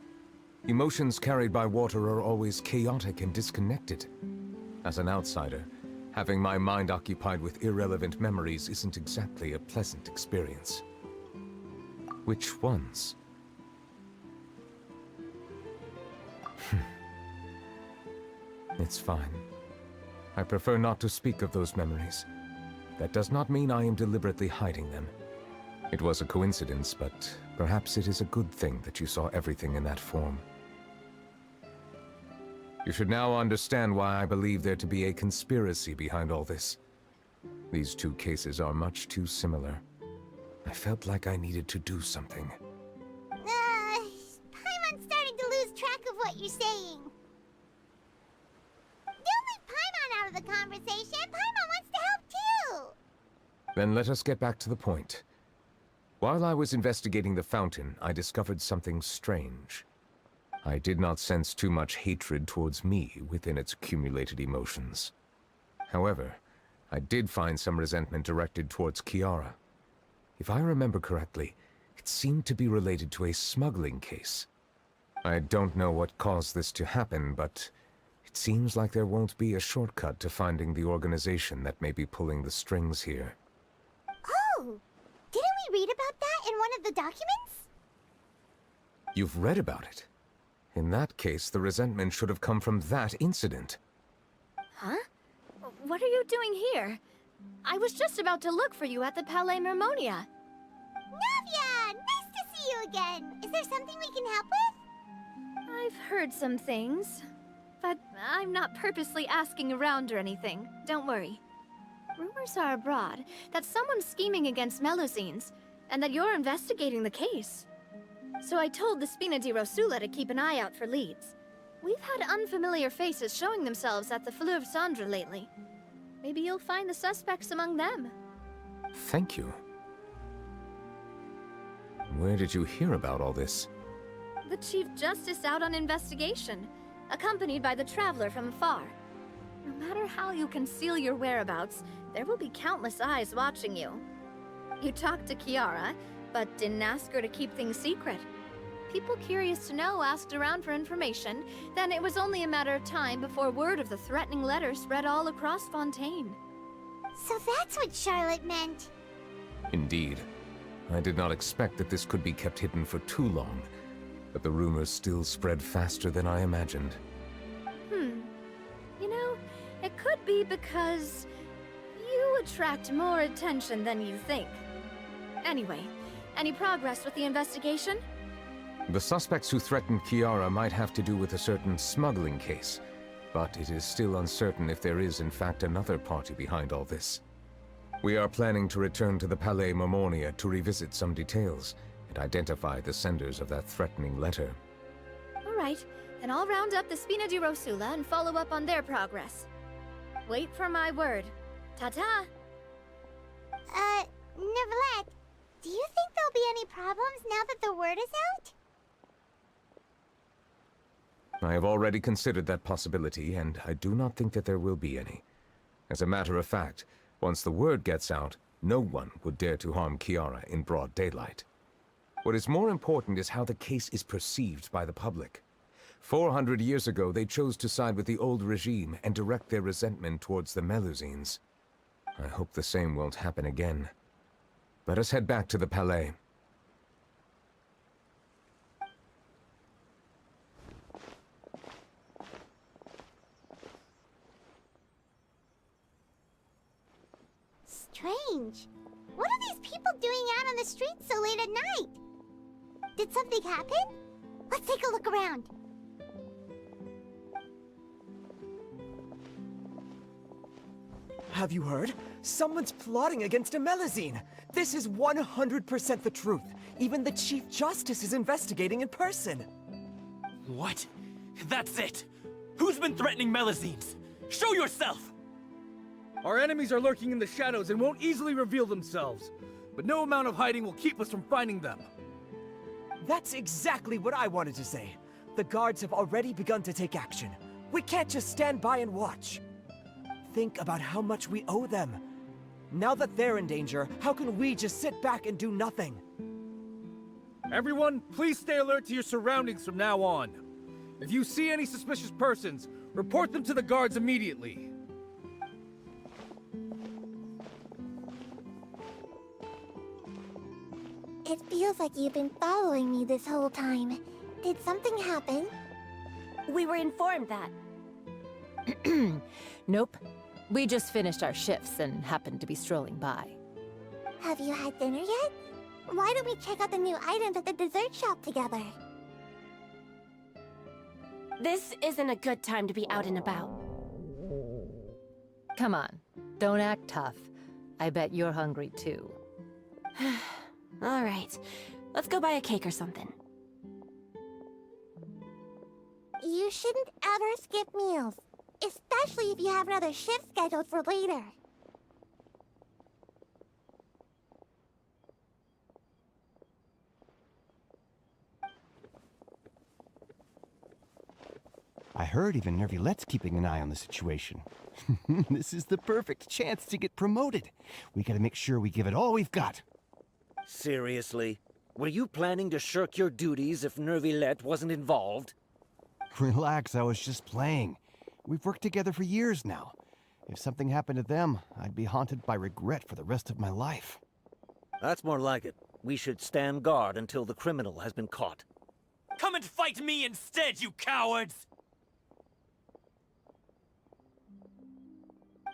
Emotions carried by water are always chaotic and disconnected. As an outsider, having my mind occupied with irrelevant memories isn't exactly a pleasant experience. Which ones? It's fine. I prefer not to speak of those memories. That does not mean I am deliberately hiding them. It was a coincidence, but perhaps it is a good thing that you saw everything in that form. You should now understand why I believe there to be a conspiracy behind all this. These two cases are much too similar. I felt like I needed to do something. Paimon's starting to lose track of what you're saying. Don't leave Paimon out of the conversation. Paimon wants to help too. Then let us get back to the point. While I was investigating the fountain, I discovered something strange. I did not sense too much hatred towards me within its accumulated emotions. However, I did find some resentment directed towards Kiara. If I remember correctly, it seemed to be related to a smuggling case. I don't know what caused this to happen, but it seems like there won't be a shortcut to finding the organization that may be pulling the strings here. Oh! Didn't we read about that in one of the documents? You've read about it? In that case, the resentment should have come from that incident. Huh? What are you doing here? I was just about to look for you at the Palais Mermonia. Navia! Nice to see you again! Is there something we can help with? I've heard some things, but I'm not purposely asking around or anything. Don't worry. Rumors are abroad that someone's scheming against Melusines, and that you're investigating the case. So I told the Spina di Rosula to keep an eye out for leads. We've had unfamiliar faces showing themselves at the Fleuve Cendre lately. Maybe you'll find the suspects among them. Thank you. Where did you hear about all this? The Chief Justice out on investigation, accompanied by the Traveler from afar. No matter how you conceal your whereabouts, there will be countless eyes watching you. You talked to Kiara, but didn't ask her to keep things secret. People curious to know asked around for information, then it was only a matter of time before word of the threatening letter spread all across Fontaine. So that's what Charlotte meant. Indeed. I did not expect that this could be kept hidden for too long, but the rumors still spread faster than I imagined. You know, it could be because you attract more attention than you think. Anyway, any progress with the investigation? The suspects who threatened Kiara might have to do with a certain smuggling case, but it is still uncertain if there is in fact another party behind all this. We are planning to return to the Palais Mermonia to revisit some details and identify the senders of that threatening letter. All right, then I'll round up the Spina di Rosula and follow up on their progress. Wait for my word. Ta-ta! Neuvillette, do you think there'll be any problems now that the word is out? I have already considered that possibility, and I do not think that there will be any. As a matter of fact, once the word gets out, no one would dare to harm Kiara in broad daylight. What is more important is how the case is perceived by the public. 400 years ago, they chose to side with the old regime and direct their resentment towards the Melusines. I hope the same won't happen again. Let us head back to the Palais. Strange. What are these people doing out on the streets so late at night? Did something happen? Let's take a look around. Have you heard? Someone's plotting against a Melusine. This is 100% the truth. Even the Chief Justice is investigating in person. What? That's it! Who's been threatening Melusines? Show yourself! Our enemies are lurking in the shadows and won't easily reveal themselves. But no amount of hiding will keep us from finding them. That's exactly what I wanted to say. The guards have already begun to take action. We can't just stand by and watch. Think about how much we owe them. Now that they're in danger, how can we just sit back and do nothing? Everyone, please stay alert to your surroundings from now on. If you see any suspicious persons, report them to the guards immediately. It feels like you've been following me this whole time. Did something happen? We were informed that. Nope. We just finished our shifts and happened to be strolling by. Have you had dinner yet? Why don't we check out the new items at the dessert shop together? This isn't a good time to be out and about. Come on, don't act tough. I bet you're hungry too. All right, let's go buy a cake or something. You shouldn't ever skip meals, especially if you have another shift scheduled for later. I heard even Neuvillette's keeping an eye on the situation. This is the perfect chance to get promoted. We gotta make sure we give it all we've got. Seriously? Were you planning to shirk your duties if Neuvillette wasn't involved? Relax, I was just playing. We've worked together for years now. If something happened to them, I'd be haunted by regret for the rest of my life. That's more like it. We should stand guard until the criminal has been caught. Come and fight me instead, you cowards!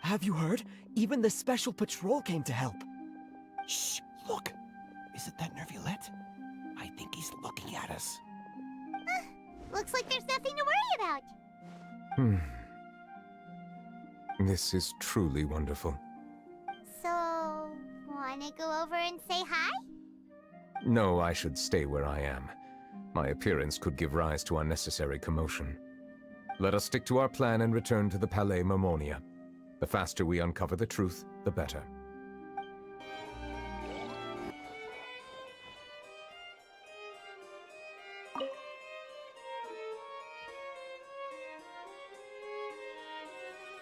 Have you heard? Even the Special Patrol came to help. Shh! Look! Is it that Neuvillette? I think he's looking at us. Looks like there's nothing to worry about. This is truly wonderful. So, wanna go over and say hi? No, I should stay where I am. My appearance could give rise to unnecessary commotion. Let us stick to our plan and return to the Palais Mermonia. The faster we uncover the truth, the better.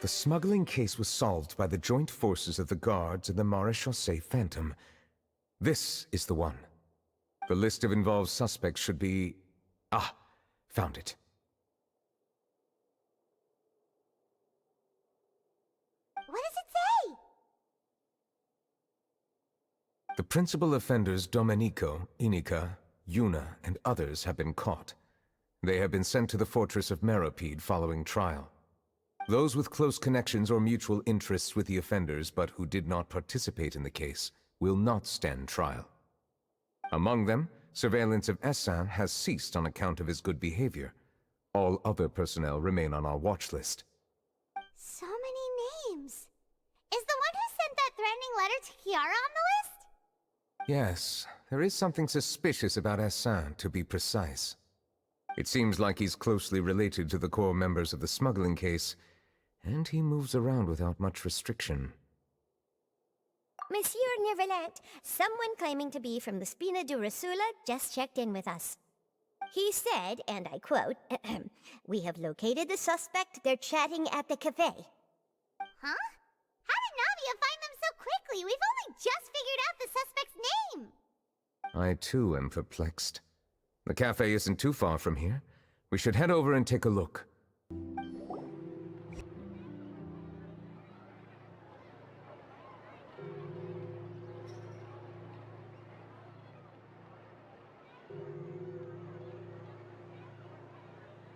The smuggling case was solved by the joint forces of the guards and the Marechaussee Phantom. This is the one. The list of involved suspects should be... Ah, found it. What does it say? The principal offenders Domenico, Inica, Yuna, and others have been caught. They have been sent to the fortress of Meropide following trial. Those with close connections or mutual interests with the offenders but who did not participate in the case will not stand trial. Among them, surveillance of Essin has ceased on account of his good behavior. All other personnel remain on our watch list. So many names. Is the one who sent that threatening letter to Kiara on the list? Yes, there is something suspicious about Essin, to be precise. It seems like he's closely related to the core members of the smuggling case, and he moves around without much restriction. Monsieur Neuvillette, someone claiming to be from the Spina Durasula just checked in with us. He said, and I quote, "We have located the suspect. They're chatting at the cafe." Huh? How did Navia find them so quickly? We've only just figured out the suspect's name. I too am perplexed. The cafe isn't too far from here. We should head over and take a look.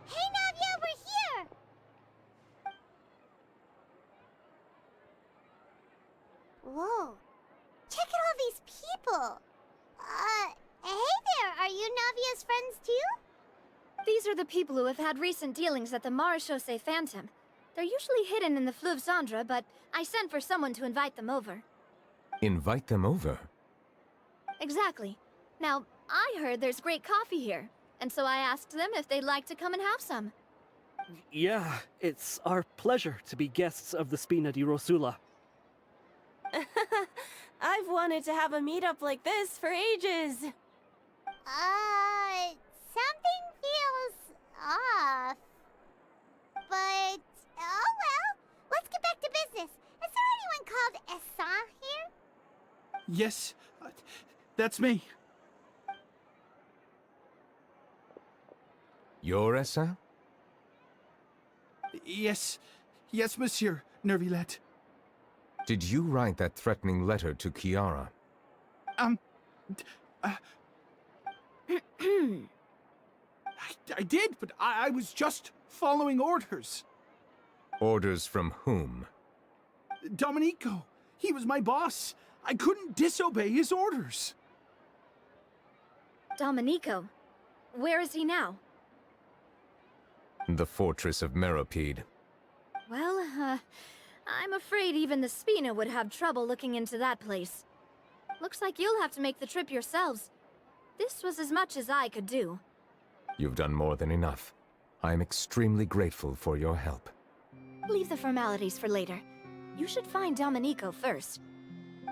Hey Navia, we're here! Whoa. Check out all these people. Hey there, are you Navia's friends too? These are the people who have had recent dealings at the Marechaussee Phantom. They're usually hidden in the Fleuve Cendre, but I sent for someone to invite them over. Invite them over? Exactly. Now, I heard there's great coffee here, and so I asked them if they'd like to come and have some. Yeah, it's our pleasure to be guests of the Spina di Rosula. I've wanted to have a meetup like this for ages. Something feels off. But, oh well. Let's get back to business. Is there anyone called Essin here? Yes, that's me. You're Essin? Yes, monsieur Neuvillette. Did you write that threatening letter to Kiara? I did, but I was just following orders. Orders from whom? Domenico. He was my boss. I couldn't disobey his orders. Domenico? Where is he now? The fortress of Meropide. Well, I'm afraid even the Spina would have trouble looking into that place. Looks like you'll have to make the trip yourselves. This was as much as I could do. You've done more than enough. I am extremely grateful for your help. Leave the formalities for later. You should find Domenico first.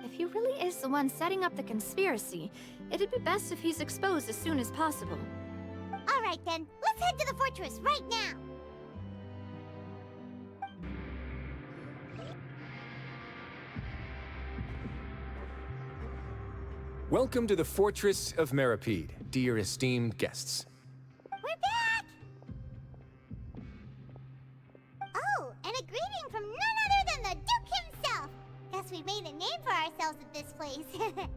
If he really is the one setting up the conspiracy, it'd be best if he's exposed as soon as possible. Alright then, let's head to the fortress right now! Welcome to the Fortress of Meropide, dear esteemed guests. We're back! Oh, and a greeting from none other than the Duke himself! Guess we've made a name for ourselves at this place.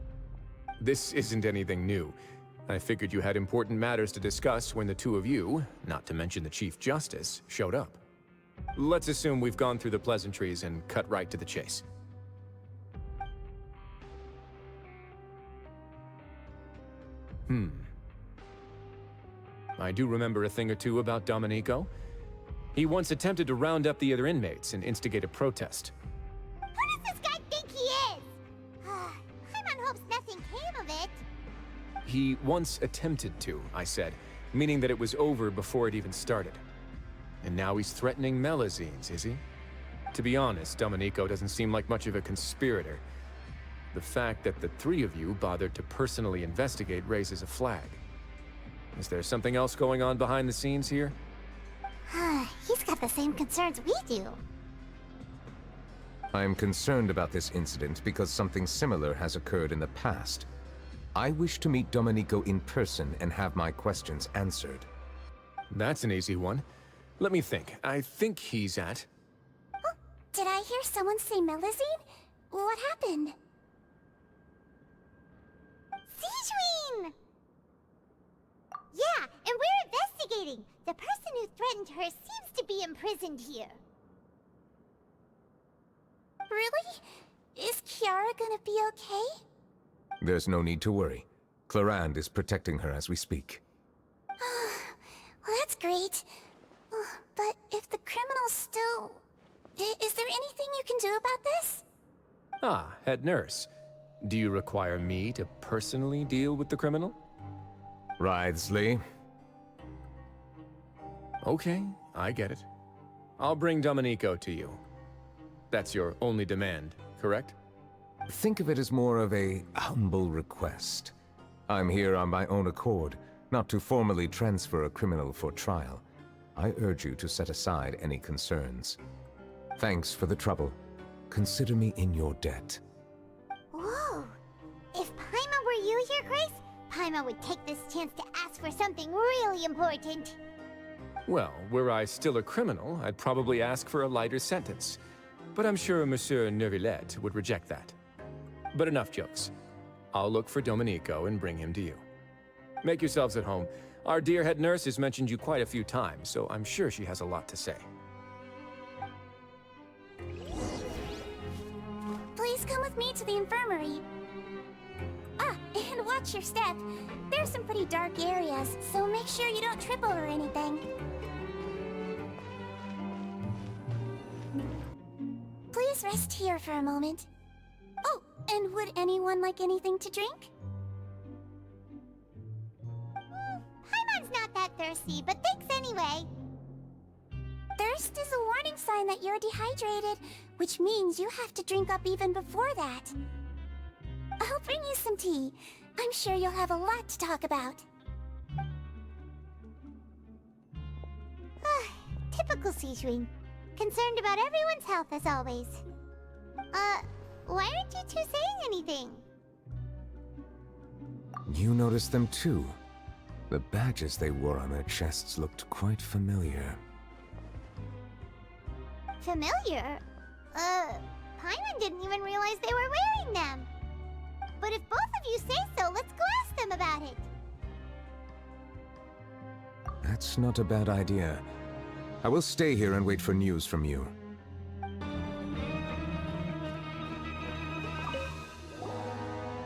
This isn't anything new. I figured you had important matters to discuss when the two of you, not to mention the Chief Justice, showed up. Let's assume we've gone through the pleasantries and cut right to the chase. I do remember a thing or two about Domenico. He once attempted to round up the other inmates and instigate a protest. Who does this guy think he is? Paimon hopes nothing came of it. He once attempted to, I said, meaning that it was over before it even started. And now he's threatening Melazines, is he? To be honest, Domenico doesn't seem like much of a conspirator. The fact that the three of you bothered to personally investigate raises a flag. Is there something else going on behind the scenes here? He's got the same concerns we do. I am concerned about this incident because something similar has occurred in the past. I wish to meet Domenico in person and have my questions answered. That's an easy one. Let me think. I think he's at... Oh, did I hear someone say Melazine? What happened? Sigewinne! Yeah, and we're investigating. The person who threatened her seems to be imprisoned here. Really? Is Kiara gonna be okay? There's no need to worry. Clarande is protecting her as we speak. Well, that's great. But if the criminal's still... Is there anything you can do about this? Ah, head nurse. Do you require me to personally deal with the criminal? Wriothesley. Okay, I get it. I'll bring Domenico to you. That's your only demand, correct? Think of it as more of a humble request. I'm here on my own accord, not to formally transfer a criminal for trial. I urge you to set aside any concerns. Thanks for the trouble. Consider me in your debt. Whoa! If Paimon were you here, Grace, Paimon would take this chance to ask for something really important. Well, were I still a criminal, I'd probably ask for a lighter sentence. But I'm sure Monsieur Neuvillette would reject that. But enough jokes. I'll look for Domenico and bring him to you. Make yourselves at home. Our dear head nurse has mentioned you quite a few times, so I'm sure she has a lot to say. Please come with me to the infirmary. Ah, and watch your step. There's some pretty dark areas, so make sure you don't trip over anything. Please rest here for a moment. Oh, and would anyone like anything to drink? Paimon's not that thirsty, but thanks anyway. Thirst is a warning sign that you're dehydrated, which means you have to drink up even before that. I'll bring you some tea. I'm sure you'll have a lot to talk about. Typical Sigewinne. Concerned about everyone's health as always. Why aren't you two saying anything? You noticed them too. The badges they wore on their chests looked quite familiar. Familiar? Paimon didn't even realize they were wearing them. But if both of you say so, let's go ask them about it. That's not a bad idea. I will stay here and wait for news from you.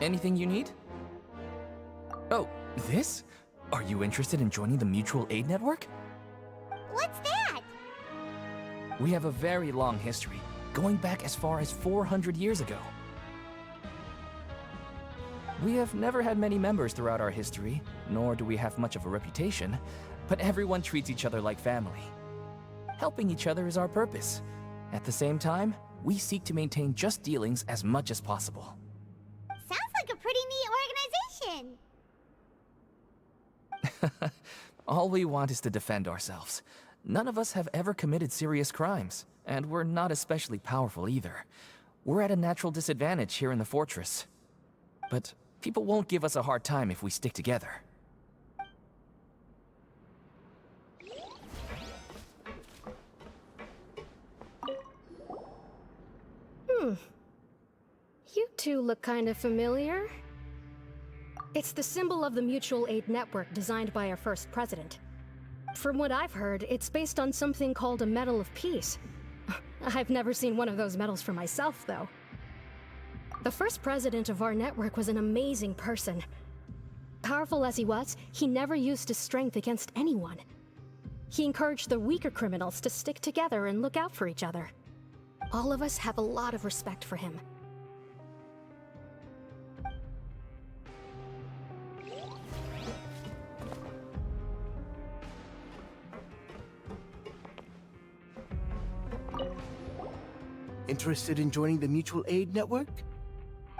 Anything you need? Oh, this? Are you interested in joining the Mutual Aid Network? What's that? We have a very long history, going back as far as 400 years ago. We have never had many members throughout our history, nor do we have much of a reputation, but everyone treats each other like family. Helping each other is our purpose. At the same time, we seek to maintain just dealings as much as possible. Sounds like a pretty neat organization. All we want is to defend ourselves. None of us have ever committed serious crimes, and we're not especially powerful either. We're at a natural disadvantage here in the fortress. But people won't give us a hard time if we stick together. You two look kind of familiar. It's the symbol of the mutual aid network designed by our first president. From what I've heard, it's based on something called a Medal of Peace. I've never seen one of those medals for myself, though. The first president of our network was an amazing person. Powerful as he was, he never used his strength against anyone. He encouraged the weaker criminals to stick together and look out for each other. All of us have a lot of respect for him. Interested in joining the Mutual Aid Network?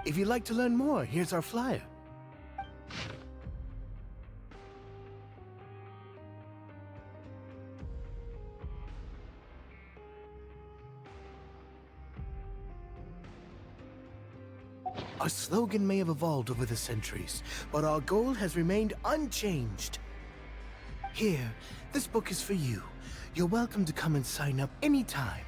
If you'd like to learn more, here's our flyer. Our slogan may have evolved over the centuries, but our goal has remained unchanged. Here, this book is for you. You're welcome to come and sign up anytime.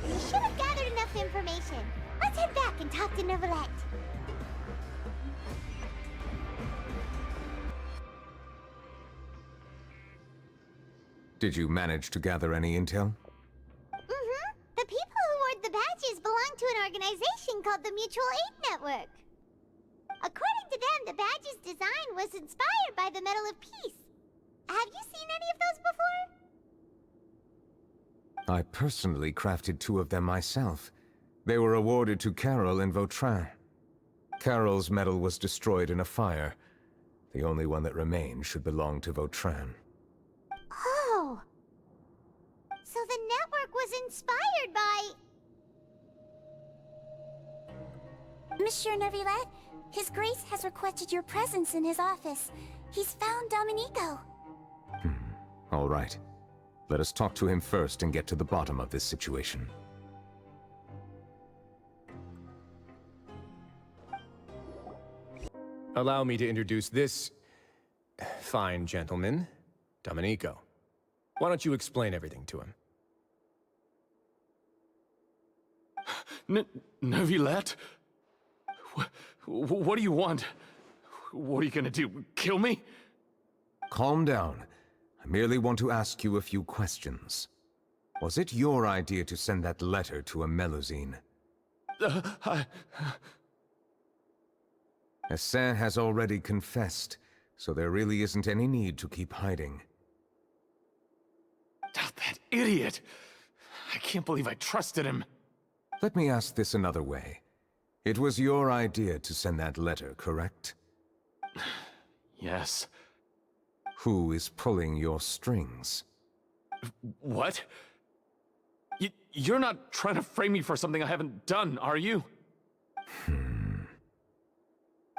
We should have gathered enough information. Let's head back and talk to Neuvillette. Did you manage to gather any intel? Mm-hmm. The people who wore the badges belong to an organization called the Mutual Aid Network. According to them, the badge's design was inspired by the Medal of Peace. Have you seen any of those before? I personally crafted 2 of them myself. They were awarded to Carol and Vautrin. Carol's medal was destroyed in a fire. The only one that remained should belong to Vautrin. Oh! So the network was inspired by... Monsieur Neuvillette, His Grace has requested your presence in his office. He's found Domenico. All right. Let us talk to him first and get to the bottom of this situation. Allow me to introduce this fine gentleman, Domenico. Why don't you explain everything to him? Neuvillette? What do you want? What are you gonna do? Kill me? Calm down. I merely want to ask you a few questions. Was it your idea to send that letter to a Melusine? Hassan has already confessed, so there really isn't any need to keep hiding. That idiot! I can't believe I trusted him. Let me ask this another way. It was your idea to send that letter, correct? Yes. Who is pulling your strings? What? You're not trying to frame me for something I haven't done, are you?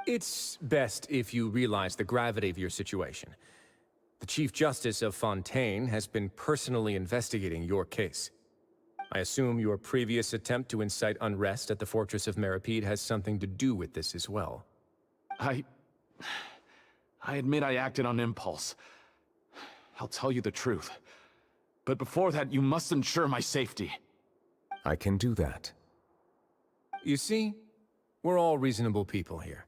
It's best if you realize the gravity of your situation. The Chief Justice of Fontaine has been personally investigating your case. I assume your previous attempt to incite unrest at the Fortress of Meripede has something to do with this as well. I admit I acted on impulse. I'll tell you the truth. But before that, you must ensure my safety. I can do that. You see, we're all reasonable people here.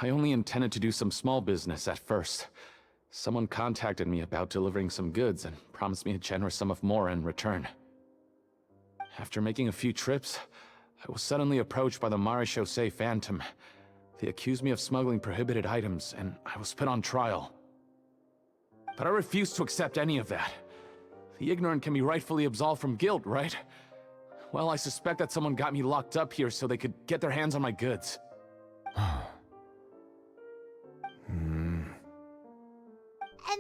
I only intended to do some small business at first. Someone contacted me about delivering some goods and promised me a generous sum of more in return. After making a few trips, I was suddenly approached by the Marechaussee Phantom. They accused me of smuggling prohibited items, and I was put on trial. But I refused to accept any of that. The ignorant can be rightfully absolved from guilt, right? Well, I suspect that someone got me locked up here so they could get their hands on my goods. And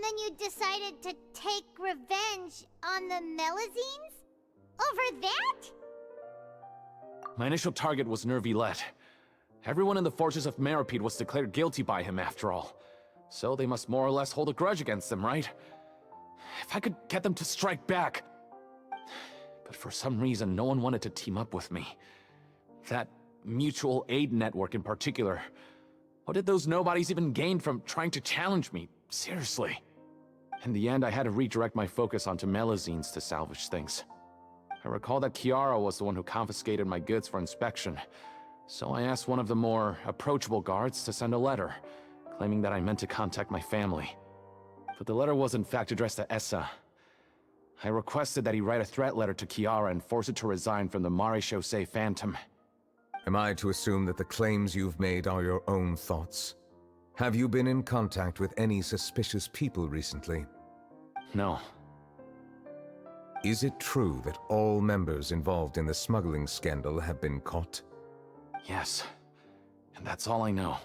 then you decided to take revenge on the Melusines? Over that? My initial target was Neuvillette. Everyone in the Fortress of Meripede was declared guilty by him, after all. So they must more or less hold a grudge against them, right? If I could get them to strike back... But for some reason, no one wanted to team up with me. That mutual aid network in particular. What did those nobodies even gain from trying to challenge me? Seriously. In the end, I had to redirect my focus onto Melusines to salvage things. I recall that Chiara was the one who confiscated my goods for inspection, So I asked one of the more approachable guards to send a letter, claiming that I meant to contact my family. But the letter was in fact addressed to Essa. I requested that he write a threat letter to Kiara and force her to resign from the Marechaussee Phantom. Am I to assume that the claims you've made are your own thoughts? Have you been in contact with any suspicious people recently? No. Is it true that all members involved in the smuggling scandal have been caught? Yes. And that's all I know.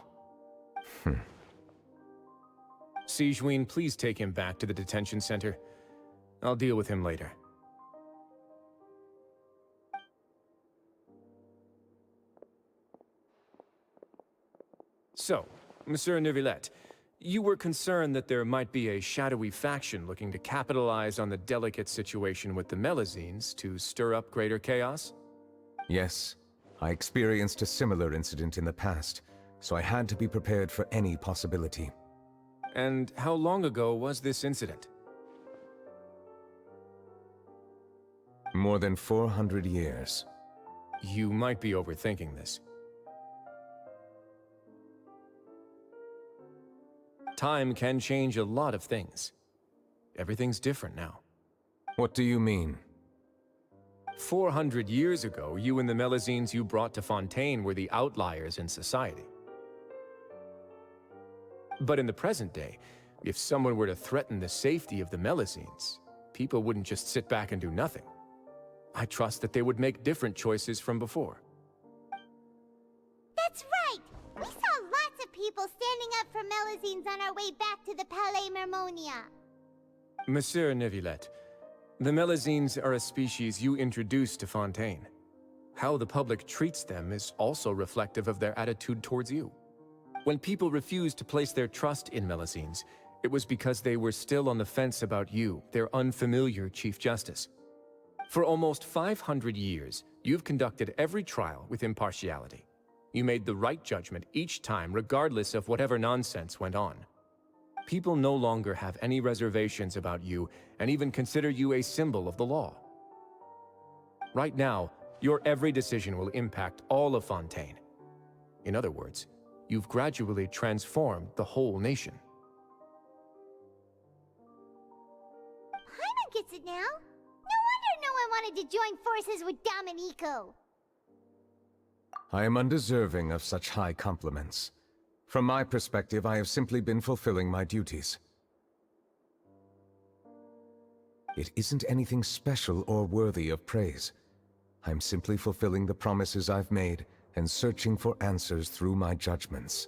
Sigewinne, please take him back to the detention center. I'll deal with him later. So, Monsieur Neuvillette, you were concerned that there might be a shadowy faction looking to capitalize on the delicate situation with the Melusines to stir up greater chaos? Yes. I experienced a similar incident in the past, so I had to be prepared for any possibility. And how long ago was this incident? More than 400 years. You might be overthinking this. Time can change a lot of things. Everything's different now. What do you mean? 400 years ago, you and the Melusines you brought to Fontaine were the outliers in society. But in the present day, if someone were to threaten the safety of the Melusines, people wouldn't just sit back and do nothing. I trust that they would make different choices from before. That's right! We saw lots of people standing up for Melusines on our way back to the Palais Mermonia. Monsieur Neuvillette, the Melusines are a species you introduced to Fontaine. How the public treats them is also reflective of their attitude towards you. When people refused to place their trust in Melusines, it was because they were still on the fence about you, their unfamiliar Chief Justice. For almost 500 years, you've conducted every trial with impartiality. You made the right judgment each time, regardless of whatever nonsense went on. People no longer have any reservations about you and even consider you a symbol of the law. Right now, your every decision will impact all of Fontaine. In other words, you've gradually transformed the whole nation. Paimon gets it now. No wonder no one wanted to join forces with Domenico. I am undeserving of such high compliments. From my perspective, I have simply been fulfilling my duties. It isn't anything special or worthy of praise. I'm simply fulfilling the promises I've made and searching for answers through my judgments.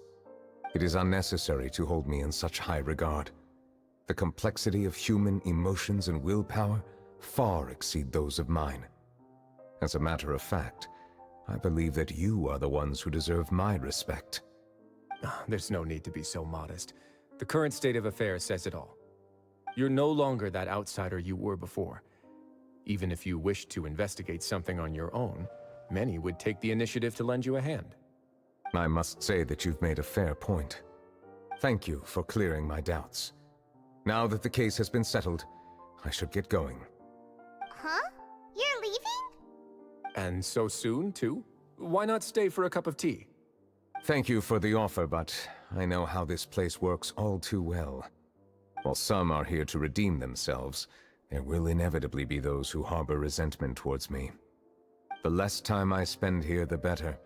It is unnecessary to hold me in such high regard. The complexity of human emotions and willpower far exceed those of mine. As a matter of fact, I believe that you are the ones who deserve my respect. There's no need to be so modest. The current state of affairs says it all. You're no longer that outsider you were before. Even if you wished to investigate something on your own, many would take the initiative to lend you a hand. I must say that you've made a fair point. Thank you for clearing my doubts. Now that the case has been settled, I should get going. Huh? You're leaving? And so soon, too? Why not stay for a cup of tea? Thank you for the offer, but I know how this place works all too well. While some are here to redeem themselves, there will inevitably be those who harbor resentment towards me. The less time I spend here, the better.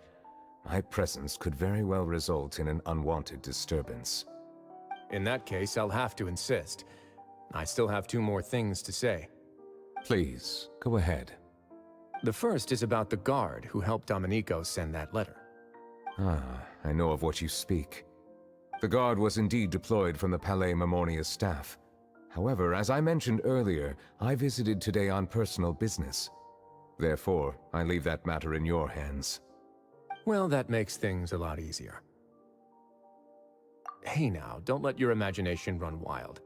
My presence could very well result in an unwanted disturbance. In that case, I'll have to insist. I still have 2 more things to say. Please, go ahead. The first is about the guard who helped Domenico send that letter. I know of what you speak. The guard was indeed deployed from the Palais Mermonia's staff. However, as I mentioned earlier, I visited today on personal business. Therefore, I leave that matter in your hands. Well, that makes things a lot easier. Hey now, don't let your imagination run wild.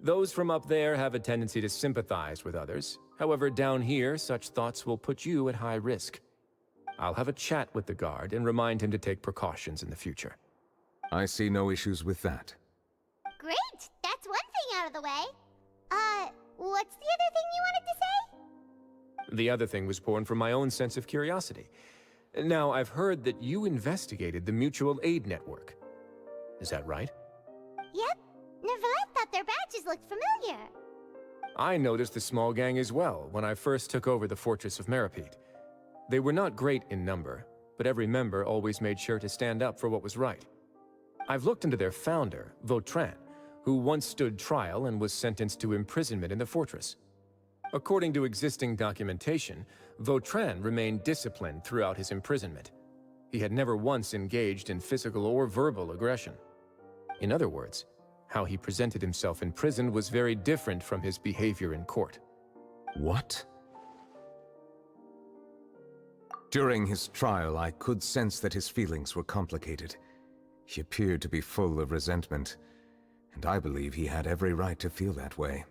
Those from up there have a tendency to sympathize with others. However, down here, such thoughts will put you at high risk. I'll have a chat with the guard and remind him to take precautions in the future. I see no issues with that. Great! That's one thing out of the way. What's the other thing you wanted to say? The other thing was born from my own sense of curiosity. Now, I've heard that you investigated the mutual aid network. Is that right? Yep. Neuvillette thought their badges looked familiar. I noticed the small gang as well when I first took over the Fortress of Meripede. They were not great in number, but every member always made sure to stand up for what was right. I've looked into their founder, Vautrin, who once stood trial and was sentenced to imprisonment in the fortress. According to existing documentation, Vautrin remained disciplined throughout his imprisonment. He had never once engaged in physical or verbal aggression. In other words, how he presented himself in prison was very different from his behavior in court. What? During his trial, I could sense that his feelings were complicated. He appeared to be full of resentment, and I believe he had every right to feel that way.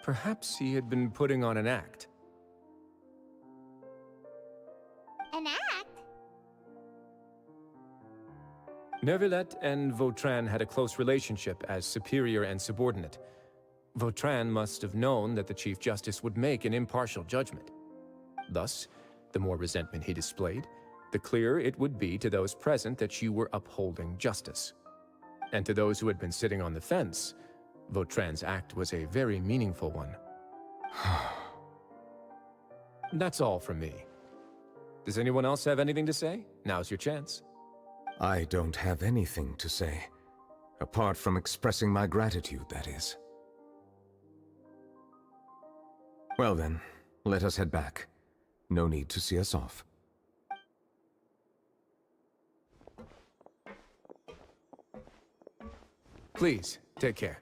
Perhaps he had been putting on an act. An act? Neuvillette and Vautrin had a close relationship as superior and subordinate. Vautrin must have known that the Chief Justice would make an impartial judgment. Thus, the more resentment he displayed, the clearer it would be to those present that you were upholding justice. And to those who had been sitting on the fence, Vautrin's act was a very meaningful one. That's all from me. Does anyone else have anything to say? Now's your chance. I don't have anything to say. Apart from expressing my gratitude, that is. Well then, let us head back. No need to see us off. Please, take care.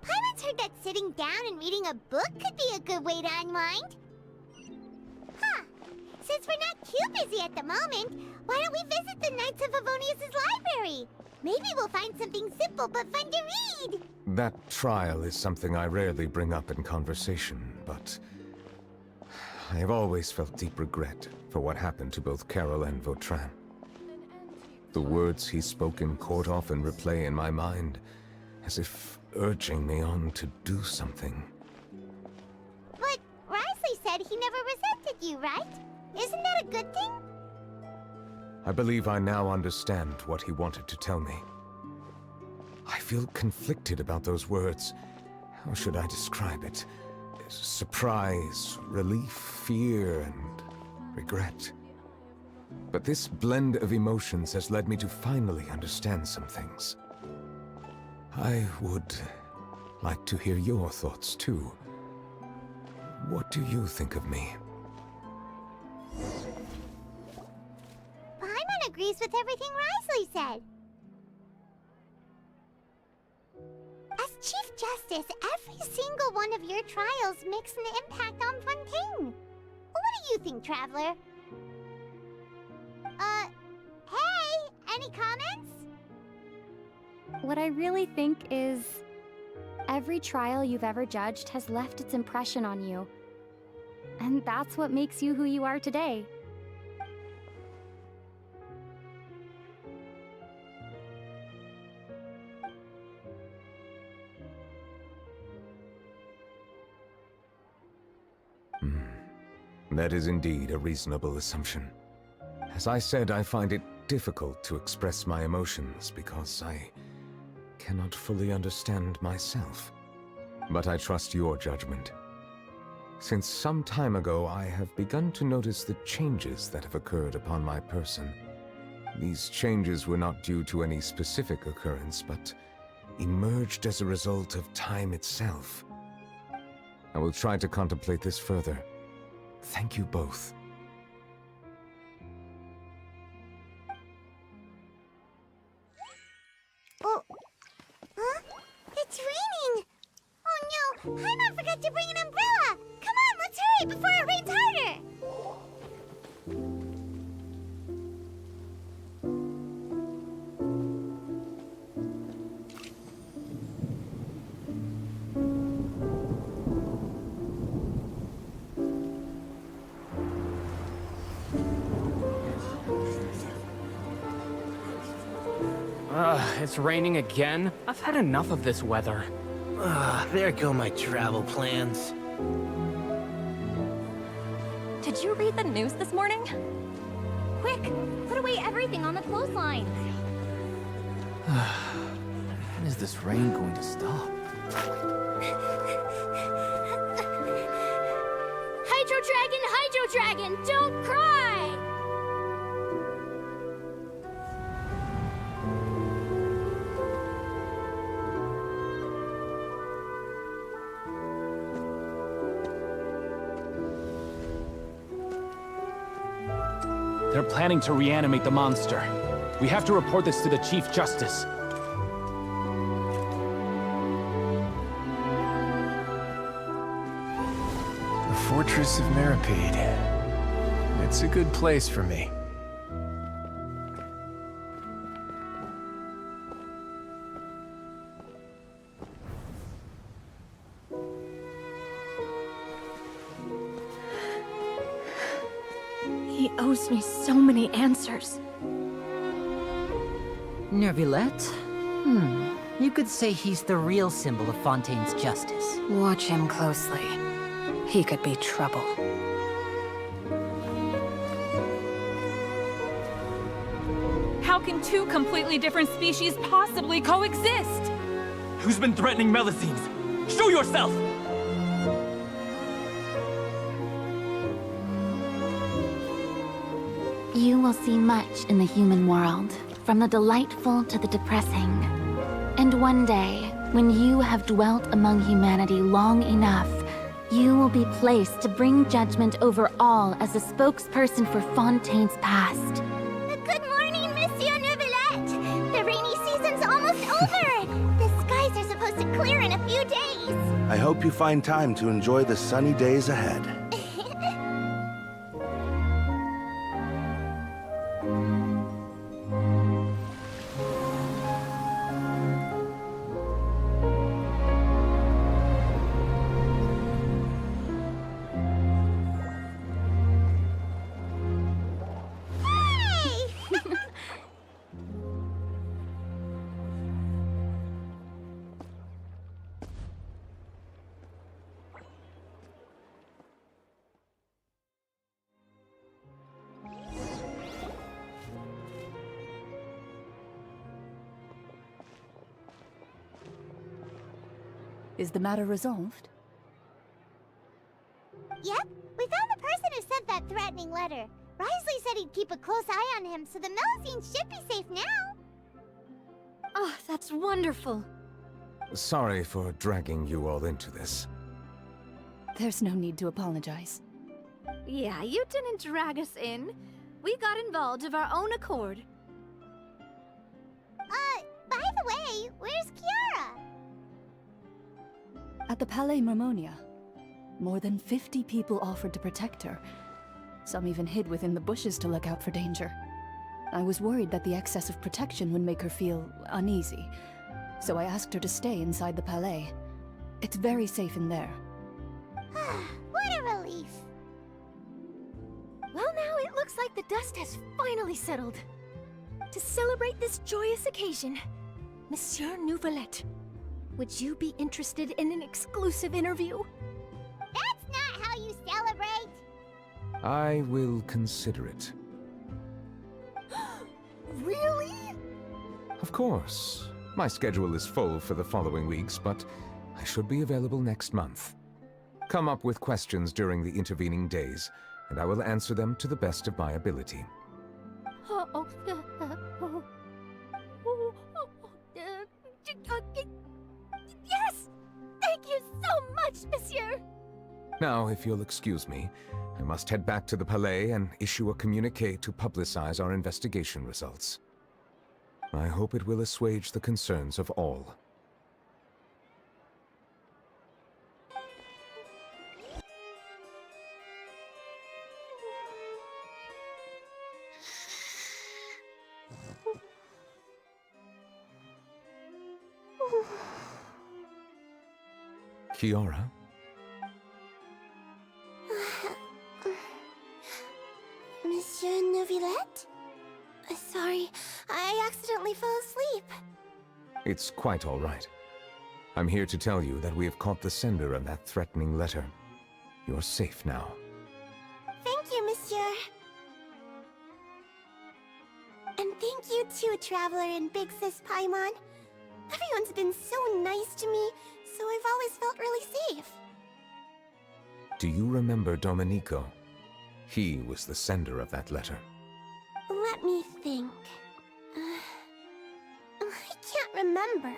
Paimon's heard that sitting down and reading a book could be a good way to unwind. Huh. Since we're not too busy at the moment, why don't we visit the Knights of Favonius' library? Maybe we'll find something simple but fun to read. That trial is something I rarely bring up in conversation, but I have always felt deep regret for what happened to both Carol and Vautrin. The words he spoke in court often replay in my mind, as if urging me on to do something. But Wriothesley said he never resented you, right? Isn't that a good thing? I believe I now understand what he wanted to tell me. I feel conflicted about those words. How should I describe it? Surprise, relief, fear, and regret. But this blend of emotions has led me to finally understand some things. I would like to hear your thoughts, too. What do you think of me? Paimon agrees with everything Wriothesley said. As Chief Justice, every single one of your trials makes an impact on Fontaine. What do you think, Traveler? Hey! Any comments? What I really think is... every trial you've ever judged has left its impression on you. And that's what makes you who you are today. That is indeed a reasonable assumption. As I said, I find it difficult to express my emotions because I cannot fully understand myself. But I trust your judgment. Since some time ago, I have begun to notice the changes that have occurred upon my person. These changes were not due to any specific occurrence, but emerged as a result of time itself. I will try to contemplate this further. Thank you both. Oh, huh? It's raining! Oh no, Paimon forgot to bring an umbrella! Come on, let's hurry before it rains harder! It's raining again? I've had enough of this weather. There go my travel plans. Did you read the news this morning? Quick, put away everything on the clothesline. When is this rain going to stop? Hydro Dragon, don't cry! They're planning to reanimate the monster. We have to report this to the Chief Justice. The Fortress of Meripede. It's a good place for me. He owes me so many answers. Neuvillette? You could say he's the real symbol of Fontaine's justice. Watch him closely. He could be trouble. How can two completely different species possibly coexist? Who's been threatening Melusines? Show yourself! You will see much in the human world, from the delightful to the depressing. And one day, when you have dwelt among humanity long enough, you will be placed to bring judgment over all as a spokesperson for Fontaine's past. Good morning, Monsieur Neuvillette! The rainy season's almost over! The skies are supposed to clear in a few days! I hope you find time to enjoy the sunny days ahead. Is the matter resolved? Yep, we found the person who sent that threatening letter. Risley said he'd keep a close eye on him, so the Melusines should be safe now. Oh, that's wonderful. Sorry for dragging you all into this. There's no need to apologize. Yeah, you didn't drag us in. We got involved of our own accord. By the way, where's Kiara? At the Palais Mermonia, more than 50 people offered to protect her. Some even hid within the bushes to look out for danger. I was worried that the excess of protection would make her feel uneasy, so I asked her to stay inside the Palais. It's very safe in there. What a relief! Well, now it looks like the dust has finally settled. To celebrate this joyous occasion, Monsieur Neuvillette, would you be interested in an exclusive interview? That's not how you celebrate! I will consider it. Really? Of course. My schedule is full for the following weeks, but I should be available next month. Come up with questions during the intervening days, and I will answer them to the best of my ability. Yes! Thank you so much, Monsieur! Now, if you'll excuse me, I must head back to the Palais and issue a communiqué to publicize our investigation results. I hope it will assuage the concerns of all. Kiara? Monsieur Neuvillette? Sorry, I accidentally fell asleep. It's quite all right. I'm here to tell you that we have caught the sender of that threatening letter. You're safe now. Thank And thank you too, Traveler and Big Sis Paimon. Everyone's been so nice to me, so I've always felt really safe. Do you remember Domenico? He was the sender of that letter. Let me think. I can't remember.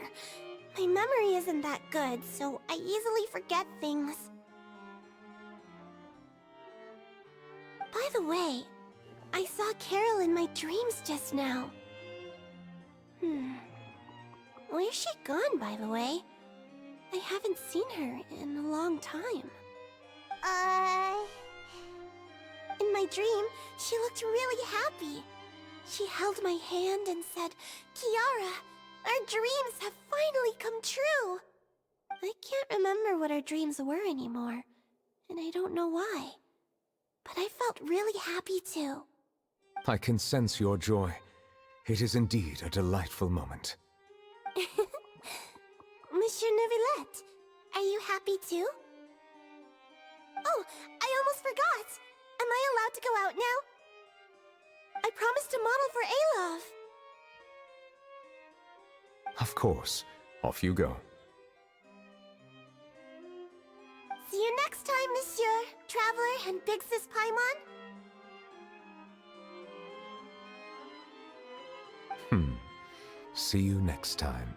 My memory isn't that good, so I easily forget things. By the way, I saw Carol in my dreams just now. Where's she gone, by the way? I haven't seen her in a long time. In my dream, she looked really happy. She held my hand and said, "Kiara, our dreams have finally come true." I can't remember what our dreams were anymore, and I don't know why. But I felt really happy too. I can sense your joy. It is indeed a delightful moment. Monsieur Neuvillette, are you happy too? Oh, I almost forgot! Am I allowed to go out now? I promised to model for Alov. Of course. Off you go. See you next time, Monsieur, Traveler, and Big Sis Paimon. See you next time.